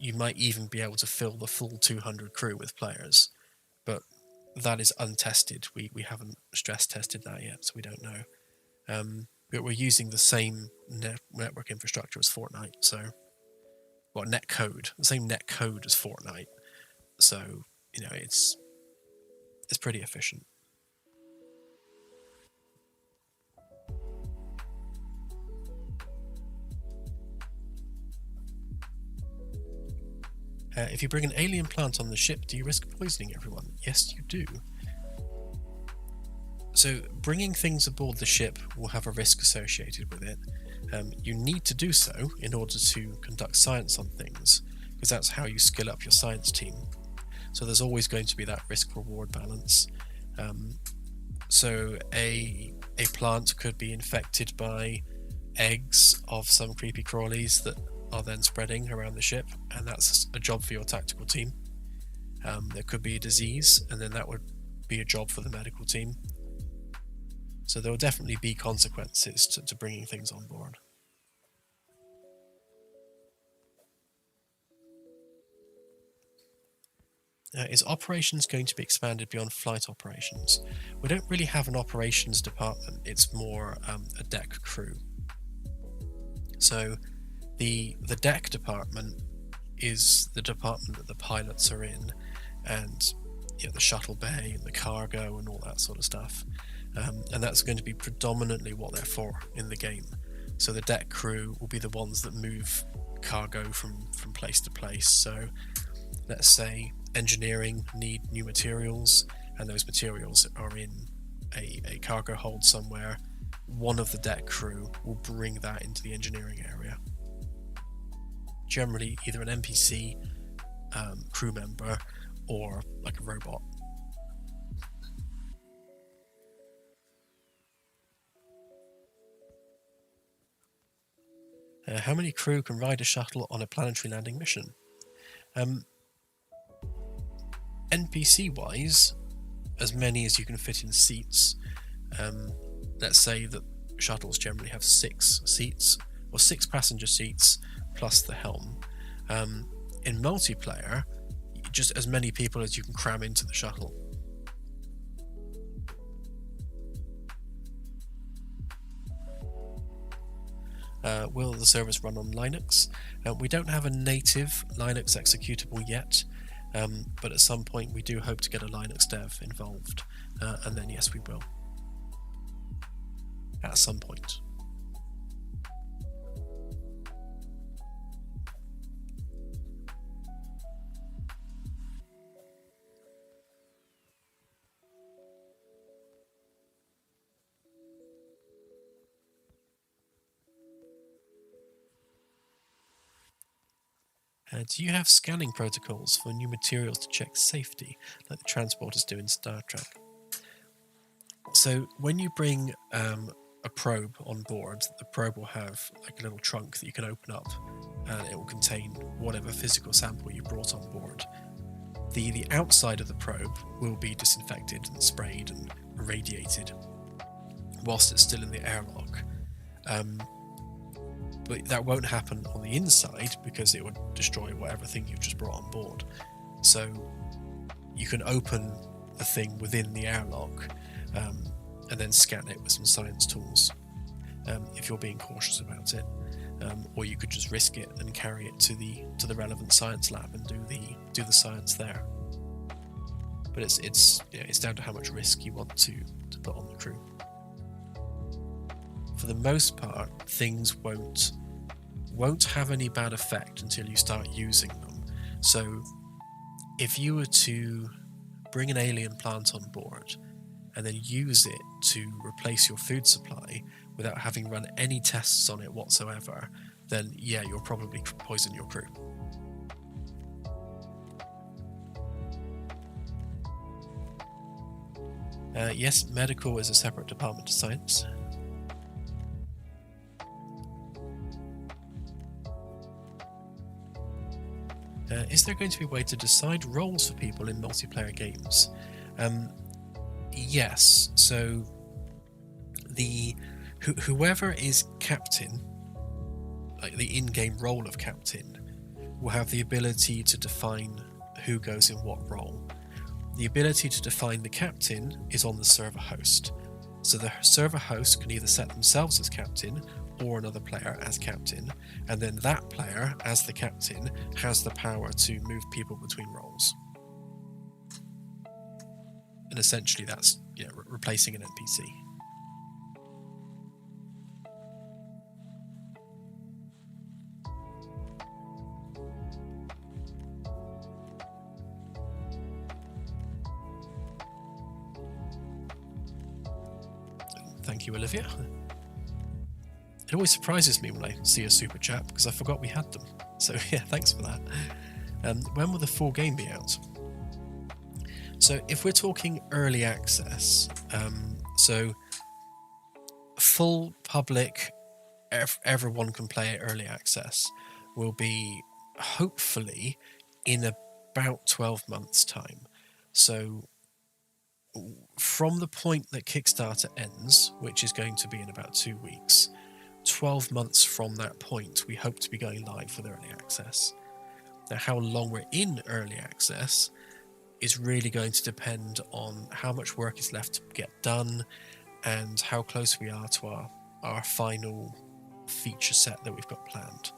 S1: you might even be able to fill the full 200 crew with players, but that is untested. We haven't stress tested that yet, so we don't know. But we're using the same network infrastructure as Fortnite, so the same net code as Fortnite, so it's pretty efficient. If you bring an alien plant on the ship, do you risk poisoning everyone? Yes, you do. So bringing things aboard the ship will have a risk associated with it. You need to do so in order to conduct science on things, because that's how you skill up your science team. So there's always going to be that risk-reward balance. So a plant could be infected by eggs of some creepy crawlies that are then spreading around the ship, and that's a job for your tactical team. There could be a disease, and then that would be a job for the medical team. So there will definitely be consequences to bringing things on board. Is operations going to be expanded beyond flight operations? We don't really have an operations department, it's more a deck crew. So the deck department is the department that the pilots are in, and the shuttle bay and the cargo and all that sort of stuff. And that's going to be predominantly what they're for in the game. So the deck crew will be the ones that move cargo from place to place. So let's say engineering need new materials, and those materials are in a cargo hold somewhere. One of the deck crew will bring that into the engineering area. Generally either an NPC, crew member, or like a robot. How many crew can ride a shuttle on a planetary landing mission? NPC-wise, as many as you can fit in seats. Let's say that shuttles generally have 6 seats, or 6 passenger seats, plus the helm. In multiplayer, just as many people as you can cram into the shuttle. Will the service run on Linux? We don't have a native Linux executable yet, but at some point we do hope to get a Linux dev involved, and then yes, we will. At some point. Do you have scanning protocols for new materials to check safety, like the transporters do in Star Trek? So when you bring a probe on board, the probe will have like a little trunk that you can open up, and it will contain whatever physical sample you brought on board. The outside of the probe will be disinfected and sprayed and irradiated whilst it's still in the airlock. But that won't happen on the inside because it would destroy whatever thing you've just brought on board. So you can open the thing within the airlock and then scan it with some science tools if you're being cautious about it. Or you could just risk it and carry it to the relevant science lab and do the science there. But it's down to how much risk you want to put on the crew. For the most part, things won't have any bad effect until you start using them. So if you were to bring an alien plant on board and then use it to replace your food supply without having run any tests on it whatsoever, then yeah, you'll probably poison your crew. Yes, medical is a separate department to science. Is there going to be a way to decide roles for people in multiplayer games? Yes. So whoever is captain, like the in-game role of captain, will have the ability to define who goes in what role. The ability to define the captain is on the server host. So the server host can either set themselves as captain or another player as captain, and then that player, as the captain, has the power to move people between roles. And essentially that's replacing an NPC. Thank you, Olivia. It always surprises me when I see a super chat because I forgot we had them. So yeah, thanks for that. When will the full game be out? So if we're talking early access, so full public, everyone can play it early access, will be hopefully in about 12 months' time. So from the point that Kickstarter ends, which is going to be in about 2 weeks, 12 months from that point, we hope to be going live with early access. Now, how long we're in early access is really going to depend on how much work is left to get done and how close we are to our final feature set that we've got planned.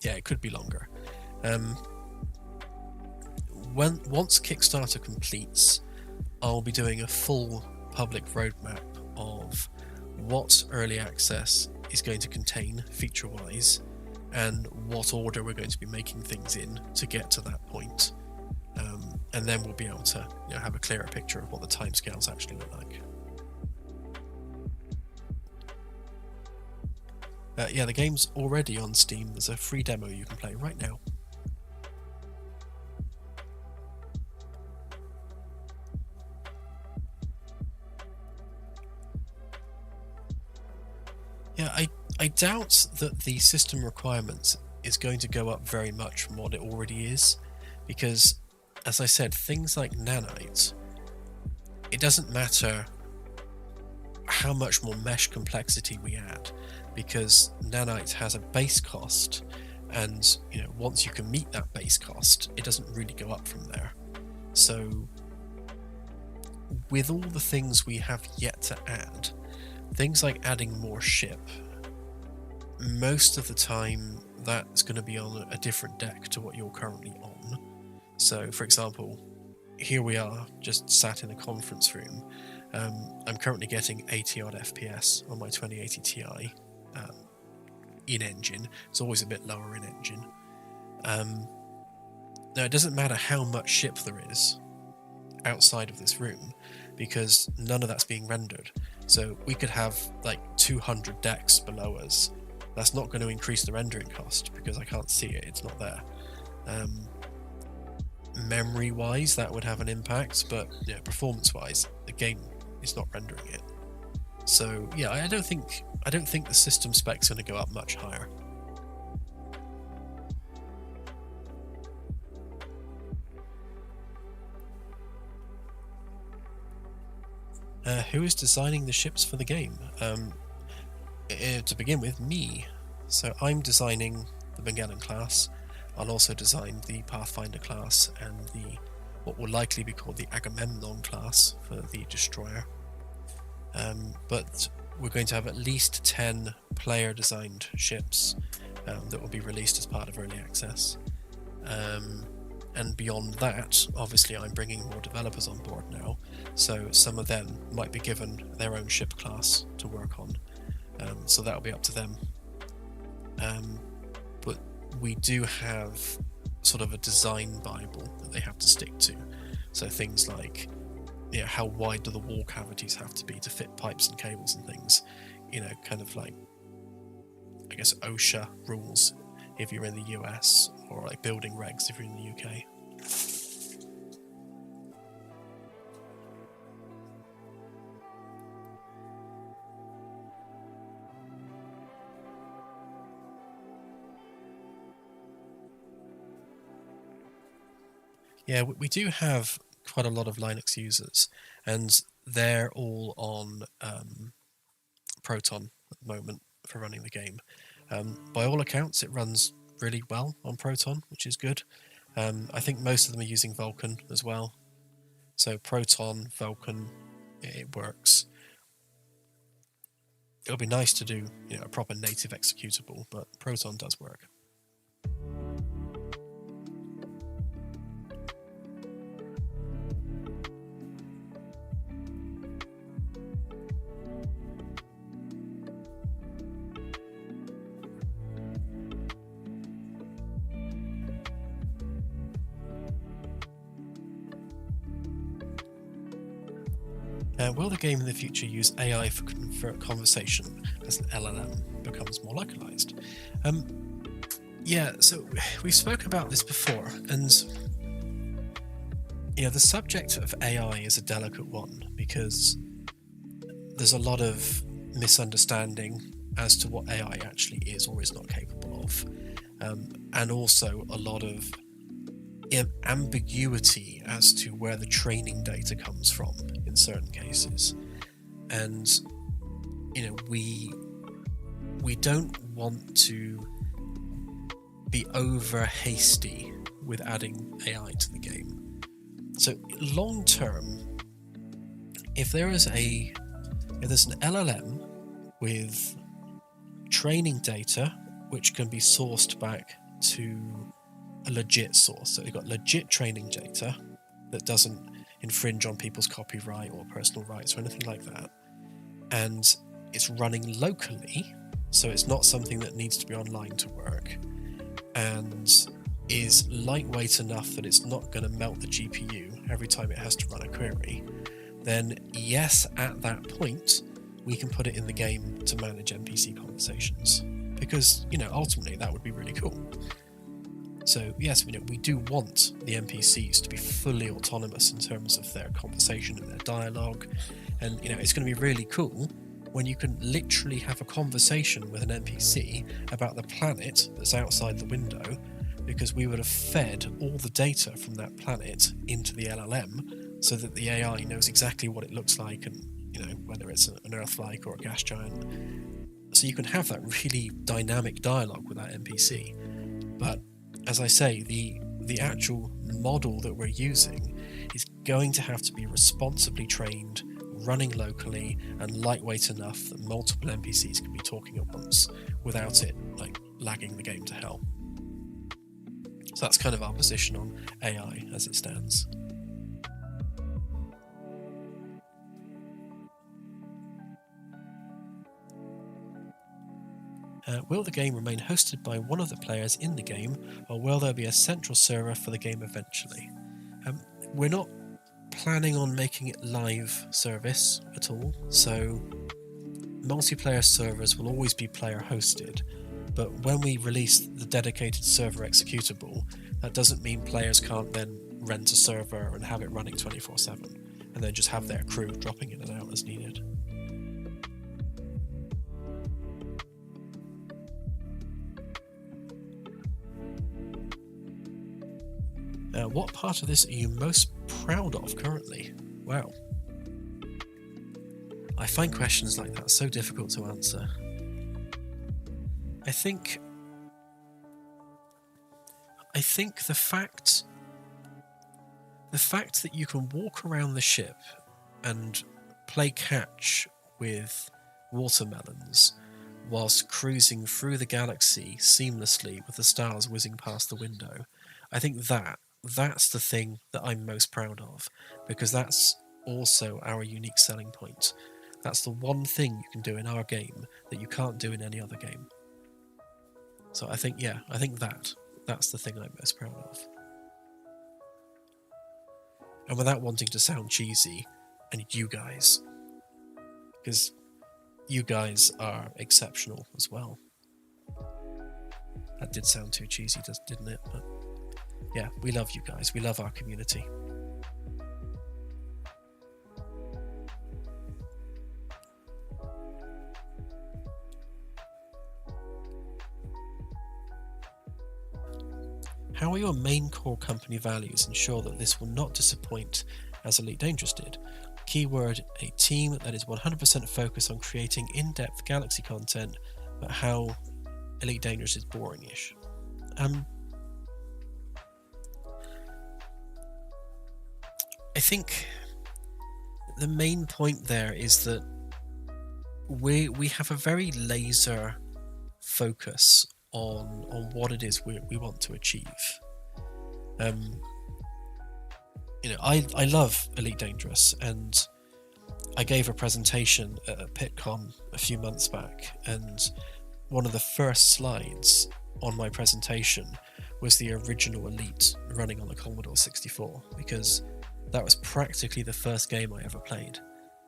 S1: It could be longer. Once Kickstarter completes, I'll be doing a full public roadmap of what early access is going to contain feature-wise and what order we're going to be making things in to get to that point. And then we'll be able to have a clearer picture of what the timescales actually look like. The game's already on Steam. There's a free demo you can play right now. Yeah, I doubt that the system requirements is going to go up very much from what it already is, because, as I said, things like nanite, it doesn't matter how much more mesh complexity we add, because nanite has a base cost, and once you can meet that base cost, it doesn't really go up from there. So with all the things we have yet to add, things like adding more ship, most of the time that's going to be on a different deck to what you're currently on. So for example, here we are just sat in a conference room. I'm currently getting 80 odd FPS on my 2080 Ti in engine. It's always a bit lower in engine. Now it doesn't matter how much ship there is outside of this room, because none of that's being rendered. So we could have like 200 decks below us That's not going to increase the rendering cost because I can't see it, it's not there. Memory wise that would have an impact, but yeah, performance wise the game is not rendering it. So yeah, I don't think the system spec's going to go up much higher. Who is designing the ships for the game? To begin with, me. So I'm designing the Magellan class. I'll also design the Pathfinder class and the what will likely be called the Agamemnon class for the destroyer. But we're going to have at least 10 player designed ships that will be released as part of early access. And beyond that, obviously I'm bringing more developers on board now, so some of them might be given their own ship class to work on, so that'll be up to them. But we do have sort of a design bible that they have to stick to, so things like, you know, how wide do the wall cavities have to be to fit pipes and cables and things, you know, kind of like, I guess, OSHA rules if you're in the US, or like building regs if you're in the UK. Yeah, we do have quite a lot of Linux users, and they're all on Proton at the moment for running the game. By all accounts, it runs really well on Proton, which is good. I think most of them are using Vulkan as well. So Proton, Vulkan, it works. It'll be nice to do, you know, a proper native executable, but Proton does work. Will the game in the future use AI for conversation as an LLM becomes more localized? Yeah, so we've spoken about this before, and you know, the subject of AI is a delicate one because there's a lot of misunderstanding as to what AI actually is or is not capable of, and also a lot of ambiguity as to where the training data comes from in certain cases. And you know, we don't want to be over hasty with adding AI to the game. So long term, if there's an LLM with training data which can be sourced back to a legit source, so you've got legit training data that doesn't infringe on people's copyright or personal rights or anything like that, and it's running locally, so it's not something that needs to be online to work, and is lightweight enough that it's not going to melt the GPU every time it has to run a query, then yes, at that point we can put it in the game to manage NPC conversations, because, you know, ultimately that would be really cool. So yes, we do want the NPCs to be fully autonomous in terms of their conversation and their dialogue, and you know, it's going to be really cool when you can literally have a conversation with an NPC about the planet that's outside the window, because we would have fed all the data from that planet into the LLM so that the AI knows exactly what it looks like, and you know, whether it's an Earth-like or a gas giant. So you can have that really dynamic dialogue with that NPC. But as I say, the actual model that we're using is going to have to be responsibly trained, running locally, and lightweight enough that multiple NPCs can be talking at once without it like lagging the game to hell. So that's kind of our position on AI as it stands. Will the game remain hosted by one of the players in the game, or will there be a central server for the game eventually? We're not planning on making it live service at all, so multiplayer servers will always be player hosted, But when we release the dedicated server executable, that doesn't mean players can't then rent a server and have it running 24/7, and then just have their crew dropping in and out as needed. What part of this are you most proud of currently? Wow. I find questions like that so difficult to answer. I think the fact that you can walk around the ship and play catch with watermelons whilst cruising through the galaxy seamlessly with the stars whizzing past the window, I think that's the thing that I'm most proud of, because that's also our unique selling point. That's the one thing you can do in our game that you can't do in any other game. So I think that's the thing I'm most proud of. And without wanting to sound cheesy, and you guys, because you guys are exceptional as well. That did sound too cheesy, didn't it? But yeah, we love you guys. We love our community. How will your main core company values ensure that this will not disappoint as Elite Dangerous did? Keyword, a team that is 100% focused on creating in-depth Galaxy content, but how Elite Dangerous is boring-ish. I think the main point there is that we have a very laser focus on what it is we want to achieve. I love Elite Dangerous, and I gave a presentation at PitCon a few months back, and one of the first slides on my presentation was the original Elite running on the Commodore 64, because that was practically the first game I ever played.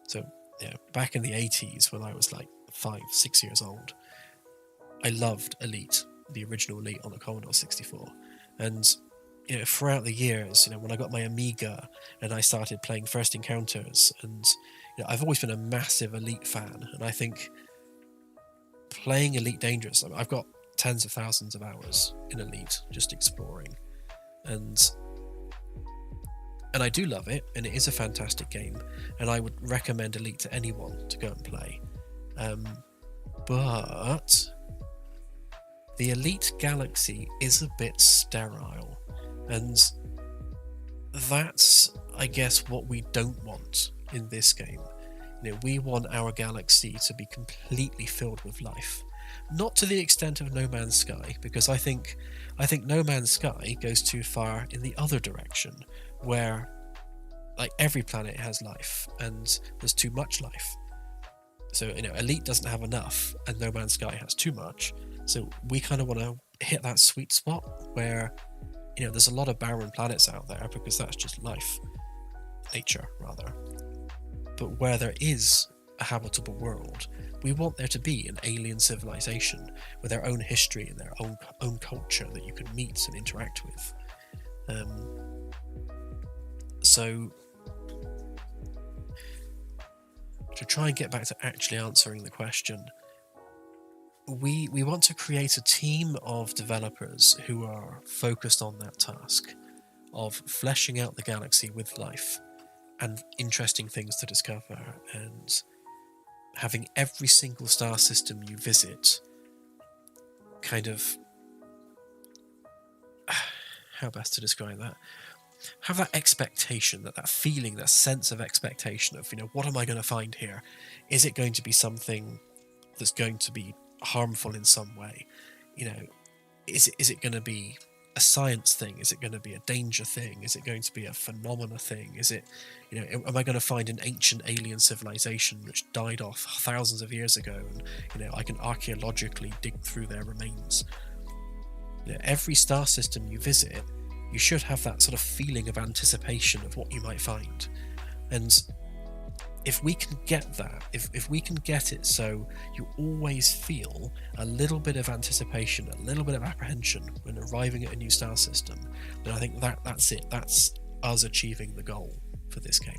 S1: So back in the 80s, when I was like 5-6 years old, I loved Elite, the original Elite on the Commodore 64. And throughout the years, when I got my Amiga and I started playing First Encounters, and I've always been a massive Elite fan, and I think playing Elite Dangerous, I've got tens of thousands of hours in Elite just exploring, and I do love it, and it is a fantastic game, and I would recommend Elite to anyone to go and play. But the Elite Galaxy is a bit sterile, and that's, I guess, what we don't want in this game. We want our galaxy to be completely filled with life. Not to the extent of No Man's Sky, because I think No Man's Sky goes too far in the other direction, where like every planet has life and there's too much life. So Elite doesn't have enough and No Man's Sky has too much. So we kind of want to hit that sweet spot where there's a lot of barren planets out there, because that's just life, nature rather. But where there is a habitable world, we want there to be an alien civilization with their own history and their own culture that you can meet and interact with. So to try and get back to actually answering the question, we want to create a team of developers who are focused on that task of fleshing out the galaxy with life and interesting things to discover, and having every single star system you visit kind of, how best to describe that, have that expectation, that feeling, that sense of expectation of, what am I going to find here? Is it going to be something that's going to be harmful in some way? Is it going to be a science thing? Is it going to be a danger thing? Is it going to be a phenomena thing? Is it, am I going to find an ancient alien civilization which died off thousands of years ago, and I can archaeologically dig through their remains? Every star system you visit, you should have that sort of feeling of anticipation of what you might find. And if we can get that, if we can get it so you always feel a little bit of anticipation, a little bit of apprehension when arriving at a new star system, then I think that's it. That's us achieving the goal for this game.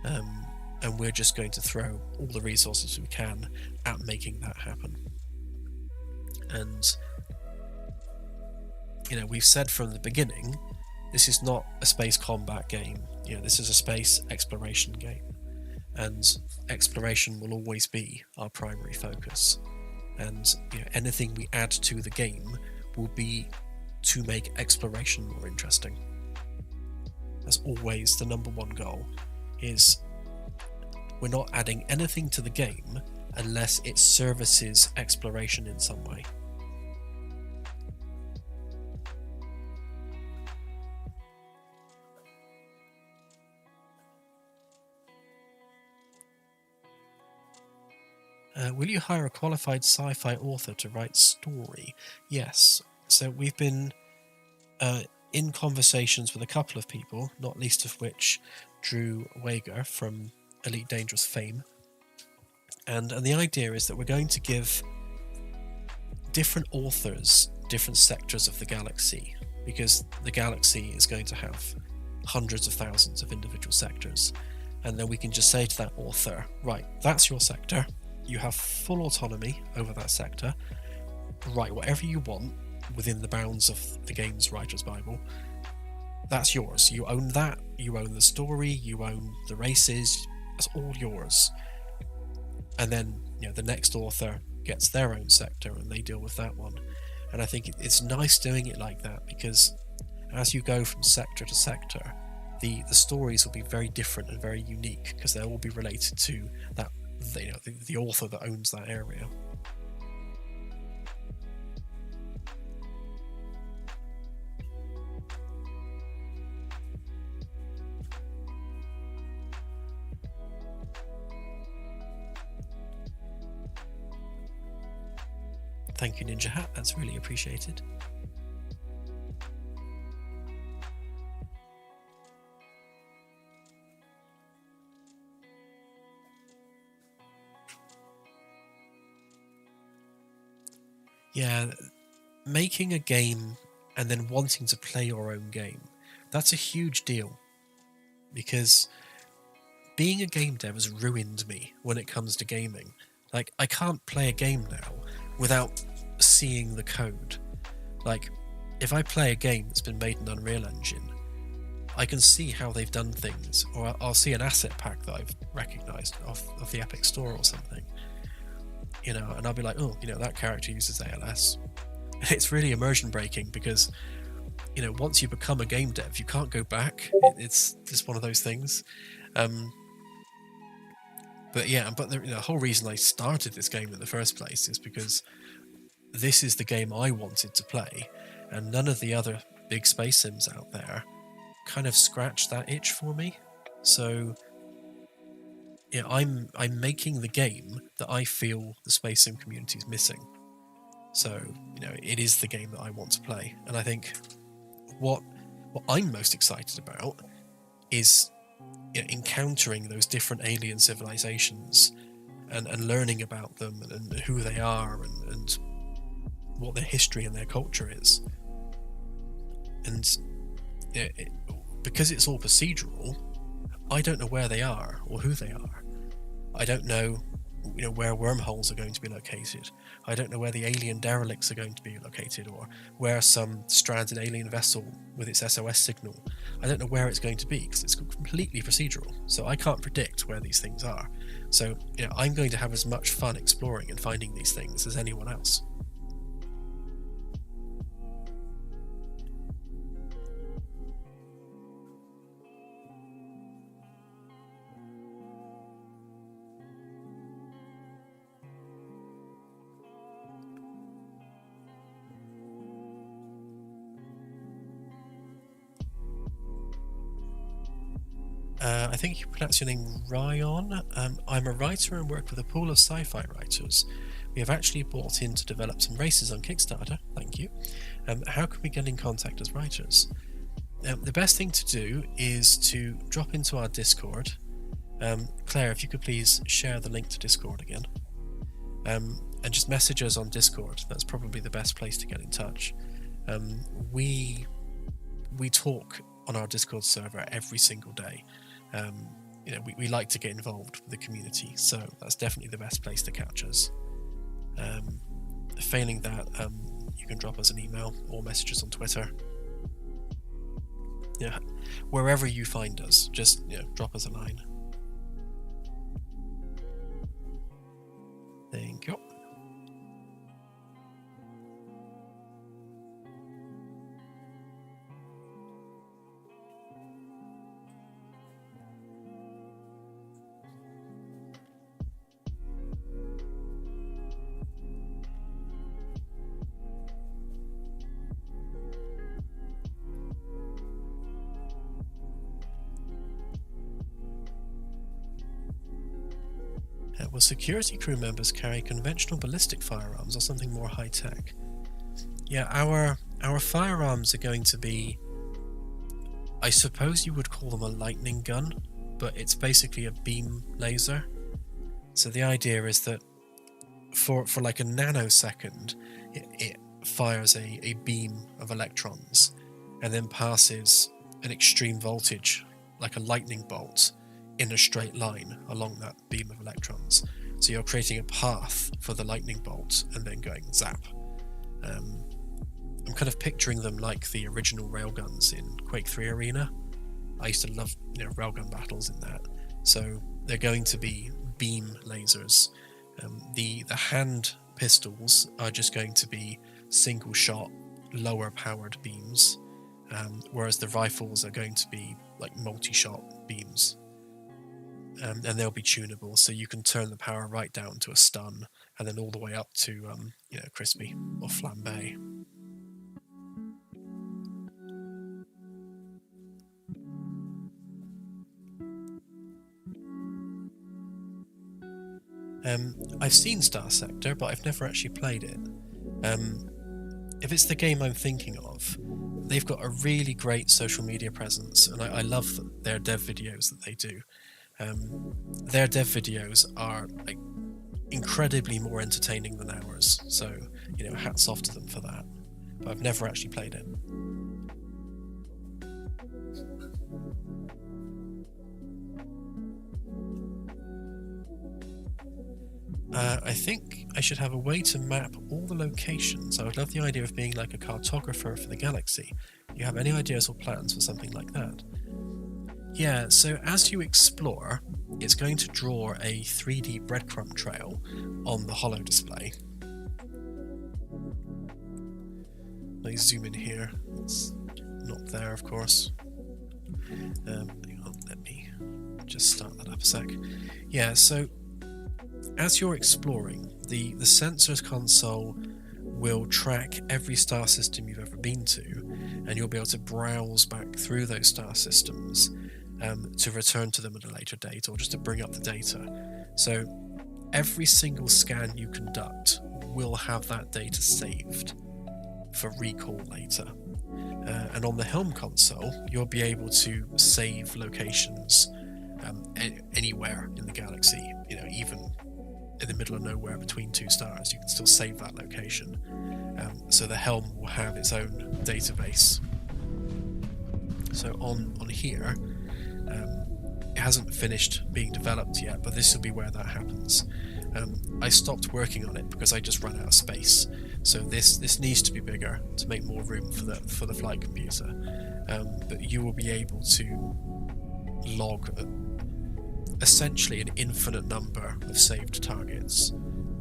S1: And we're just going to throw all the resources we can at making that happen. And, you know, we've said from the beginning, this is not a space combat game. You know, this is a space exploration game. And exploration will always be our primary focus. And you know, anything we add to the game will be to make exploration more interesting. That's always the number one goal, is we're not adding anything to the game unless it services exploration in some way. Will you hire a qualified sci-fi author to write story? Yes. So we've been in conversations with a couple of people, not least of which Drew Wager from Elite Dangerous fame. And the idea is that we're going to give different authors different sectors of the galaxy, because the galaxy is going to have hundreds of thousands of individual sectors. And then we can just say to that author, right, that's your sector. You have full autonomy over that sector. Write whatever you want within the bounds of the game's writer's Bible. That's yours. You own that. You own the story. You own the races. That's all yours. And then, you know, the next author gets their own sector and they deal with that one. And I think it's nice doing it like that, because as you go from sector to sector, the stories will be very different and very unique, because they'll all be related to that, you know, the author that owns that area. Thank you, Ninja Hat, that's really appreciated. Yeah, making a game and then wanting to play your own game, that's a huge deal, because being a game dev has ruined me when it comes to gaming. Like, I can't play a game now without seeing the code. Like, if I play a game that's been made in Unreal Engine, I can see how they've done things, or I'll see an asset pack that I've recognized of the Epic Store or something, you know, and I'll be like, oh, you know, that character uses ALS. It's really immersion breaking, because, you know, once you become a game dev, you can't go back. It's just one of those things. But yeah, but the whole reason I started this game in the first place is because this is the game I wanted to play, and none of the other big space sims out there kind of scratched that itch for me. So yeah, I'm making the game that I feel the space sim community is missing. So, you know, it is the game that I want to play. And I think what I'm most excited about is, you know, encountering those different alien civilizations and learning about them and who they are and what their history and their culture is. And because it's all procedural, I don't know where they are or who they are. I don't know, you know, where wormholes are going to be located. I don't know where the alien derelicts are going to be located, or where some stranded alien vessel with its SOS signal. I don't know where it's going to be, because it's completely procedural. So I can't predict where these things are. So, you know, I'm going to have as much fun exploring and finding these things as anyone else. I think you pronounce your name Ryan. I'm a writer and work with a pool of sci-fi writers. We have actually bought in to develop some races on Kickstarter. Thank you. How can we get in contact as writers? The best thing to do is to drop into our Discord Claire, if you could please share the link to Discord again. And just message us on Discord. That's probably the best place to get in touch. We talk on our Discord server every single day. We like to get involved with the community, so that's definitely the best place to catch us. Failing that, you can drop us an email or message us on Twitter. Yeah, wherever you find us, just drop us a line. Thank you. Will security crew members carry conventional ballistic firearms or something more high-tech? Yeah, our firearms are going to be, I suppose you would call them a lightning gun, but it's basically a beam laser. So the idea is that for like a nanosecond, it fires a beam of electrons and then passes an extreme voltage, like a lightning bolt, in a straight line along that beam of electrons. So you're creating a path for the lightning bolt and then going zap. I'm kind of picturing them like the original railguns in Quake 3 Arena. I used to love railgun battles in that. So they're going to be beam lasers. The hand pistols are just going to be single shot, lower powered beams, whereas the rifles are going to be like multi-shot beams. And they'll be tunable, so you can turn the power right down to a stun, and then all the way up to crispy or flambe. I've seen Star Sector, but I've never actually played it. If it's the game I'm thinking of, they've got a really great social media presence, and I love their dev videos that they do. Their dev videos are like incredibly more entertaining than ours, so hats off to them for that. But I've never actually played it. I think I should have a way to map all the locations. I would love the idea of being like a cartographer for the galaxy. Do you have any ideas or plans for something like that? Yeah, so as you explore, it's going to draw a 3D breadcrumb trail on the holo display. Let me zoom in here. It's not there, of course. Hang on, let me just start that up a sec. Yeah, so as you're exploring, the sensors console will track every star system you've ever been to, and you'll be able to browse back through those star systems to return to them at a later date, or just to bring up the data. So every single scan you conduct will have that data saved for recall later. And on the Helm console, you'll be able to save locations anywhere in the galaxy, even in the middle of nowhere between two stars, you can still save that location. So the Helm will have its own database. So on here, it hasn't finished being developed yet, but this will be where that happens. I stopped working on it because I just ran out of space. So this needs to be bigger to make more room for the flight computer. But you will be able to log essentially an infinite number of saved targets.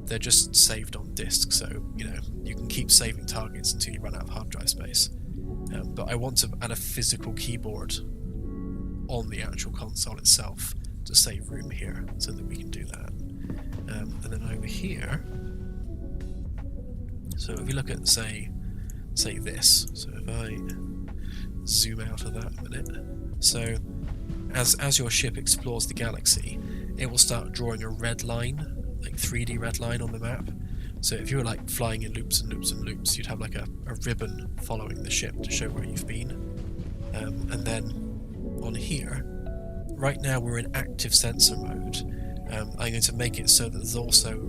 S1: They're just saved on disk, so you can keep saving targets until you run out of hard drive space. But I want to add a physical keyboard on the actual console itself to save room here, so that we can do that. And then over here, so if you look at say this, so if I zoom out of that a minute, so as your ship explores the galaxy, it will start drawing a red line, like 3D red line on the map. So if you were like flying in loops and loops and loops, you'd have like a ribbon following the ship to show where you've been. And then on here, right now we're in active sensor mode. I'm going to make it so that there's also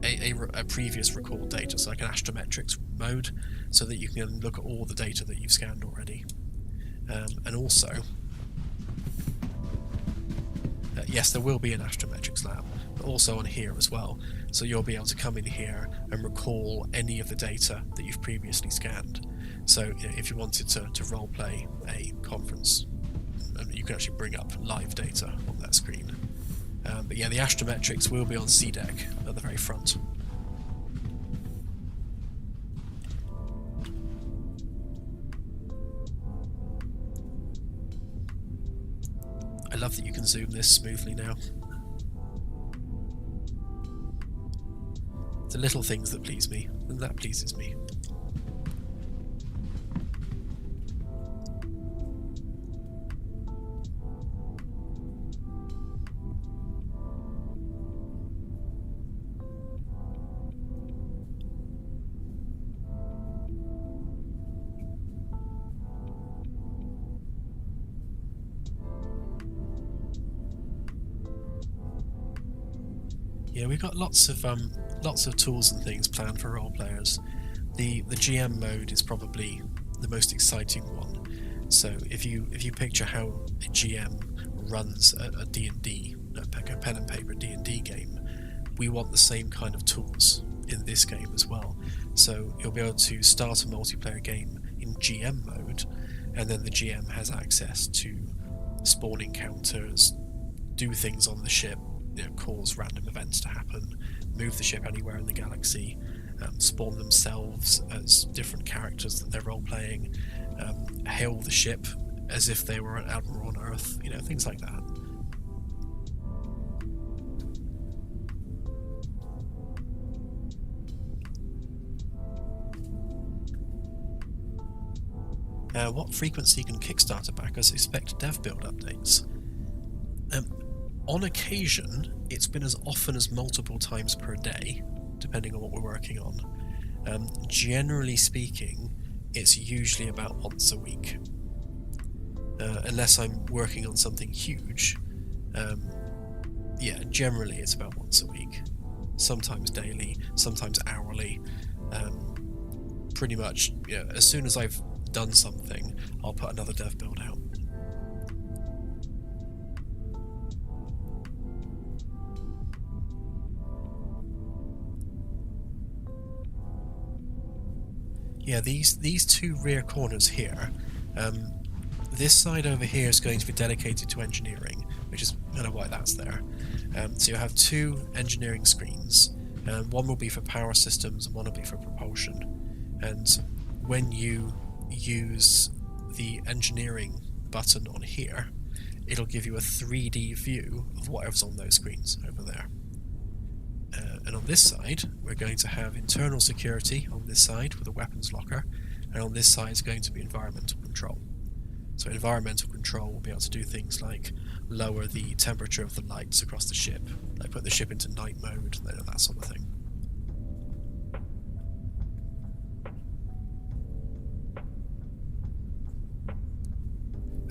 S1: a previous record data, so like an astrometrics mode, so that you can look at all the data that you've scanned already. And also, yes, there will be an astrometrics lab, but also on here as well. So you'll be able to come in here and recall any of the data that you've previously scanned. So if you wanted to role-play a conference, you can actually bring up live data on that screen. But yeah, the astrometrics will be on C deck at the very front. I love that you can zoom this smoothly now. The little things that please me, and that pleases me. Yeah, we've got lots of tools and things planned for role players. The GM mode is probably the most exciting one. So if you picture how a GM runs a D&D, a pen and paper D&D game, we want the same kind of tools in this game as well. So you'll be able to start a multiplayer game in GM mode, and then the GM has access to spawn encounters, do things on the ship, cause random events to happen, move the ship anywhere in the galaxy, spawn themselves as different characters that they're role-playing, hail the ship as if they were an admiral on Earth, things like that. What frequency can Kickstarter backers expect dev build updates? On occasion, it's been as often as multiple times per day, depending on what we're working on. Generally speaking, it's usually about once a week. Unless I'm working on something huge, generally it's about once a week. Sometimes daily, sometimes hourly. Pretty much, as soon as I've done something, I'll put another dev build out. Yeah, these two rear corners here, this side over here is going to be dedicated to engineering, which is kind of why that's there. So you have two engineering screens, one will be for power systems and one will be for propulsion. And when you use the engineering button on here, it'll give you a 3D view of whatever's on those screens over there. And on this side, we're going to have internal security on this side with a weapons locker, and on this side is going to be environmental control. So environmental control will be able to do things like lower the temperature of the lights across the ship, like put the ship into night mode, that sort of thing.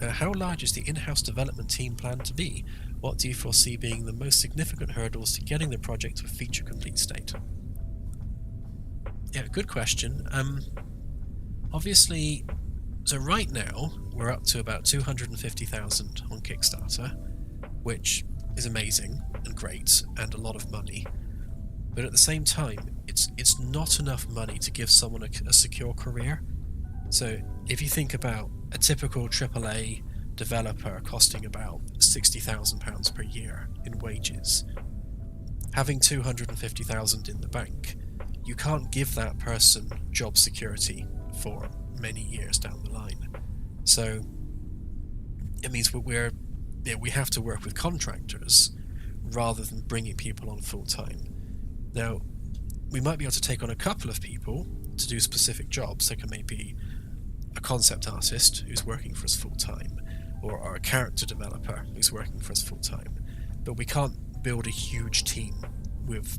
S1: How large is the in-house development team planned to be? What do you foresee being the most significant hurdles to getting the project to a feature-complete state? Yeah, good question. Obviously, so right now, we're up to about 250,000 on Kickstarter, which is amazing and great, and a lot of money. But at the same time, it's not enough money to give someone a secure career. So if you think about a typical AAA developer costing about £60,000 per year in wages, having 250,000 in the bank, you can't give that person job security for many years down the line. So it means we have to work with contractors rather than bringing people on full time. Now, we might be able to take on a couple of people to do specific jobs, like maybe a concept artist who's working for us full time, or a character developer who's working for us full time. But we can't build a huge team with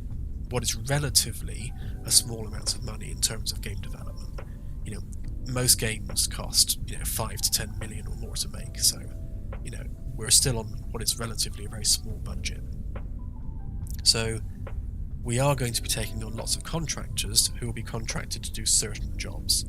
S1: what is relatively a small amount of money in terms of game development. Most games cost 5 to 10 million or more to make, so you know, we're still on what is relatively a very small budget. So we are going to be taking on lots of contractors who will be contracted to do certain jobs.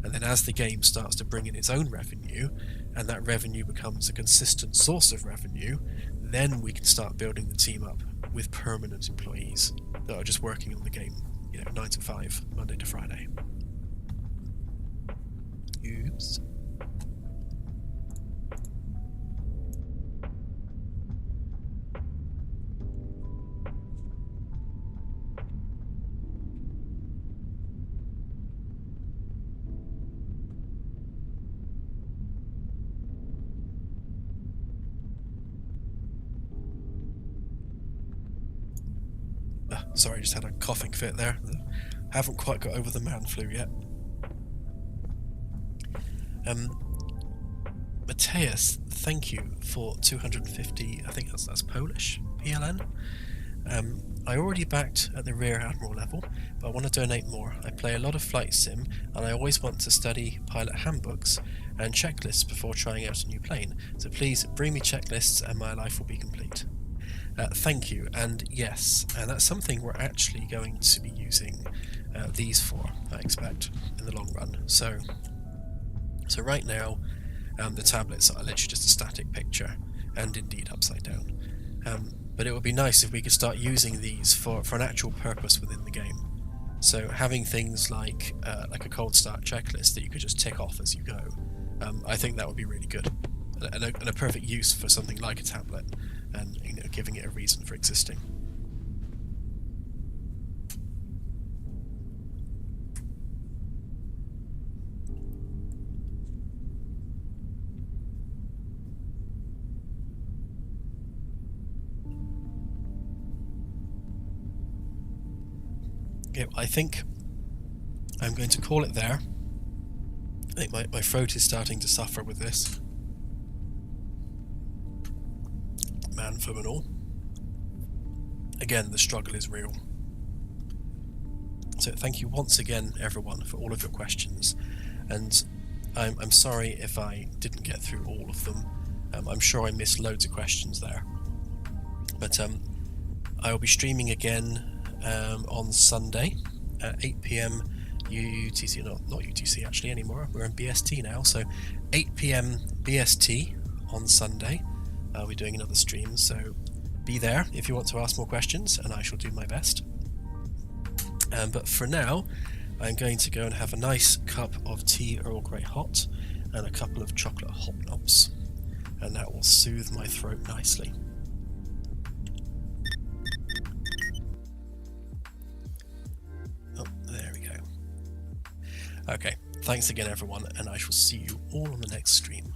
S1: And then as the game starts to bring in its own revenue, and that revenue becomes a consistent source of revenue, then we can start building the team up with permanent employees that are just working on the game, you know, 9 to 5, Monday to Friday. Oops. Sorry, I just had a coughing fit there. Haven't quite got over the man flu yet. Mateus, thank you for 250, I think that's Polish, PLN. I already backed at the Rear Admiral level, but I want to donate more. I play a lot of flight sim, and I always want to study pilot handbooks and checklists before trying out a new plane, so please bring me checklists and my life will be complete. Thank you, and yes, and that's something we're actually going to be using these for, I expect, in the long run. So right now, the tablets are literally just a static picture, and indeed upside down. But it would be nice if we could start using these for an actual purpose within the game. So having things like a cold start checklist that you could just tick off as you go, I think that would be really good, and a perfect use for something like a tablet, and you know, giving it a reason for existing. Okay, I think I'm going to call it there. I think my throat is starting to suffer with this. Man flu and all. Again, the struggle is real. So thank you once again, everyone, for all of your questions. And I'm sorry if I didn't get through all of them. I'm sure I missed loads of questions there. But I will be streaming again on Sunday at 8 PM UTC, not UTC actually anymore, we're in BST now, so 8 PM BST on Sunday. We're doing another stream, so be there if you want to ask more questions, and I shall do my best. But for now, I'm going to go and have a nice cup of tea Earl Grey hot and a couple of chocolate hobnobs, and that will soothe my throat nicely. Oh, there we go. Okay, thanks again everyone, and I shall see you all on the next stream.